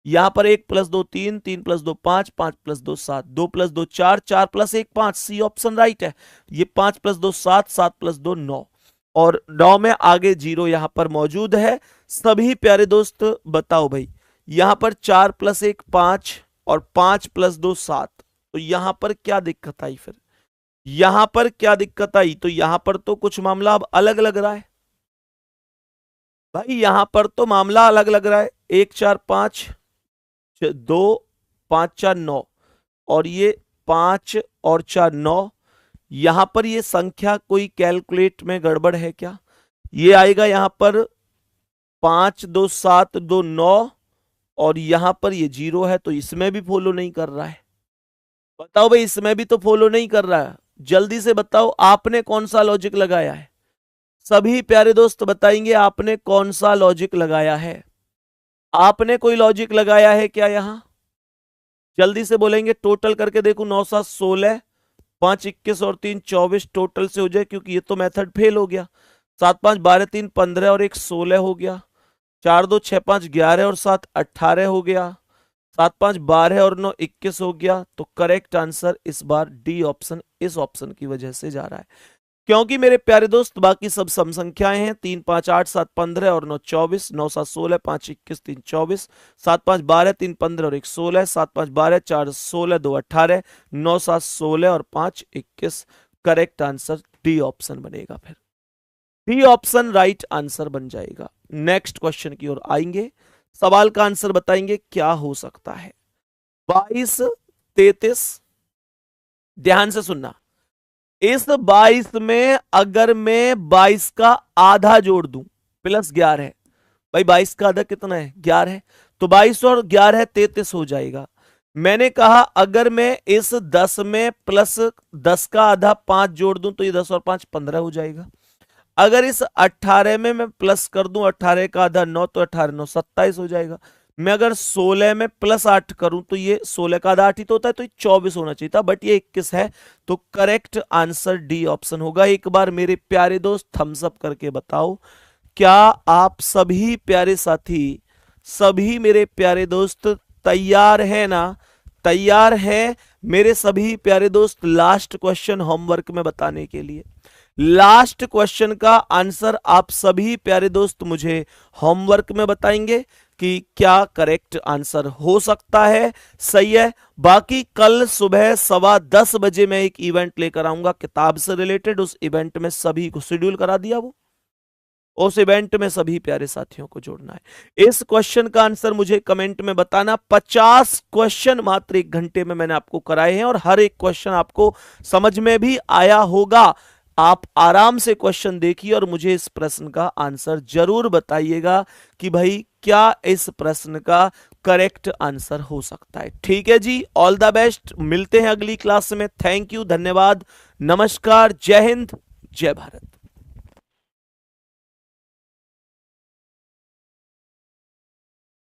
यहां पर 1 plus 2 3 3 plus 2 5 5 plus 2 7 2 plus 2 4 4 plus 1 5, C option right है। ये 5 प्लस 2 7 7 प्लस 2 9, और 9 में आगे 0 यहां पर मौजूद है। सभी प्यारे दोस्त बताओ भाई, यहां पर 4 प्लस 1 5 और 5 प्लस 2 7, तो यहां पर क्या दिक्कत आई। फिर यहां पर क्या दिक्कत आई, तो यहां पर तो कुछ मामला अब अलग लग रहा है भाई, यहां पर तो मामला अलग लग रहा है। 1 4 5 2 5 4 9, और ये 5 और 4 9। यहां पर ये संख्या कोई कैलकुलेट में गड़बड़ है क्या। ये आएगा यहां पर 5 2 7 2 9, और यहां पर ये 0 है, तो इसमें भी फॉलो नहीं कर रहा है। बताओ भाई, इसमें भी तो फॉलो नहीं कर रहा है। जल्दी से बताओ आपने कौन सा लॉजिक लगाया है। सभी प्यारे दोस्त बताएंगे आपने कौन सा लॉजिक लगाया है। आपने कोई लॉजिक लगाया है क्या यहां, जल्दी से बोलेंगे। टोटल करके देखो, 9 7 16, 5 21 और 3 24 टोटल से हो जाए, क्योंकि ये तो मेथड फेल हो गया। 7 5 12 3 15 और 1 16 हो गया। 4 2 6 5 11 और 7 18 हो गया। 7 5 12 और 9 21 हो गया। तो करेक्ट आंसर इस बार डी ऑप्शन, इस ऑप्शन की वजह से जा रहा है। क्योंकि मेरे प्यारे दोस्त बाकी सब सम संख्याएं हैं। 3 5 8 7 15 और 9 24, 9 7 16, 5 21, 3 24, 7 5 12, 3 15 और 1 16, 7 5 12, 4 16, 2 18, 9 7 16 और 5 21। करेक्ट आंसर डी ऑप्शन बनेगा। फिर डी ऑप्शन राइट आंसर बन जाएगा। नेक्स्ट क्वेश्चन की ओर आएंगे, सवाल का आंसर बताएंगे क्या हो सकता है। 22 33, ध्यान से सुनना, इस 22 में अगर मैं 22 का आधा जोड़ दूं प्लस 11 है, भाई 22 का आधा कितना है 11 है, तो 22 और 11 33 हो जाएगा। मैंने कहा अगर मैं इस 10 में प्लस 10 का आधा 5 जोड़ दूं तो ये 10 और 5 15 हो जाएगा। अगर इस 18 में मैं प्लस कर दूं 18 का आधा 9, तो 18 9 27 हो जाएगा। मैं अगर 16 में प्लस 8 करूं तो ये 16 का आधा 8 ही तो होता है, तो ये 24 होना चाहिए था, बट ये 21 है। तो करेक्ट आंसर डी ऑप्शन होगा। एक बार मेरे प्यारे दोस्त थम्स अप करके बताओ, क्या आप सभी प्यारे साथी, सभी मेरे प्यारे दोस्त तैयार है ना? तैयार है मेरे सभी प्यारे दोस्त लास्ट क्वेश्चन होमवर्क में बताने के लिए? लास्ट क्वेश्चन का आंसर आप सभी प्यारे दोस्त मुझे होमवर्क में बताएंगे कि क्या करेक्ट आंसर हो सकता है। सही है। बाकी कल सुबह 10:15 बजे मैं एक इवेंट लेकर आऊंगा किताब से रिलेटेड। उस इवेंट में सभी को शेड्यूल करा दिया, वो उस इवेंट में सभी प्यारे साथियों को जोड़ना है। इस क्वेश्चन का आंसर मुझे कमेंट में बताना। 50 क्वेश्चन मात्र 1 घंटे में मैंने आपको कराए हैं और हर एक क्वेश्चन आपको समझ में भी आया होगा। आप आराम से क्वेश्चन देखिए और मुझे इस प्रश्न का आंसर जरूर बताइएगा कि भाई क्या इस प्रश्न का करेक्ट आंसर हो सकता है। ठीक है जी, ऑल द बेस्ट। मिलते हैं अगली क्लास में। थैंक यू, धन्यवाद, नमस्कार, जय हिंद, जय भारत।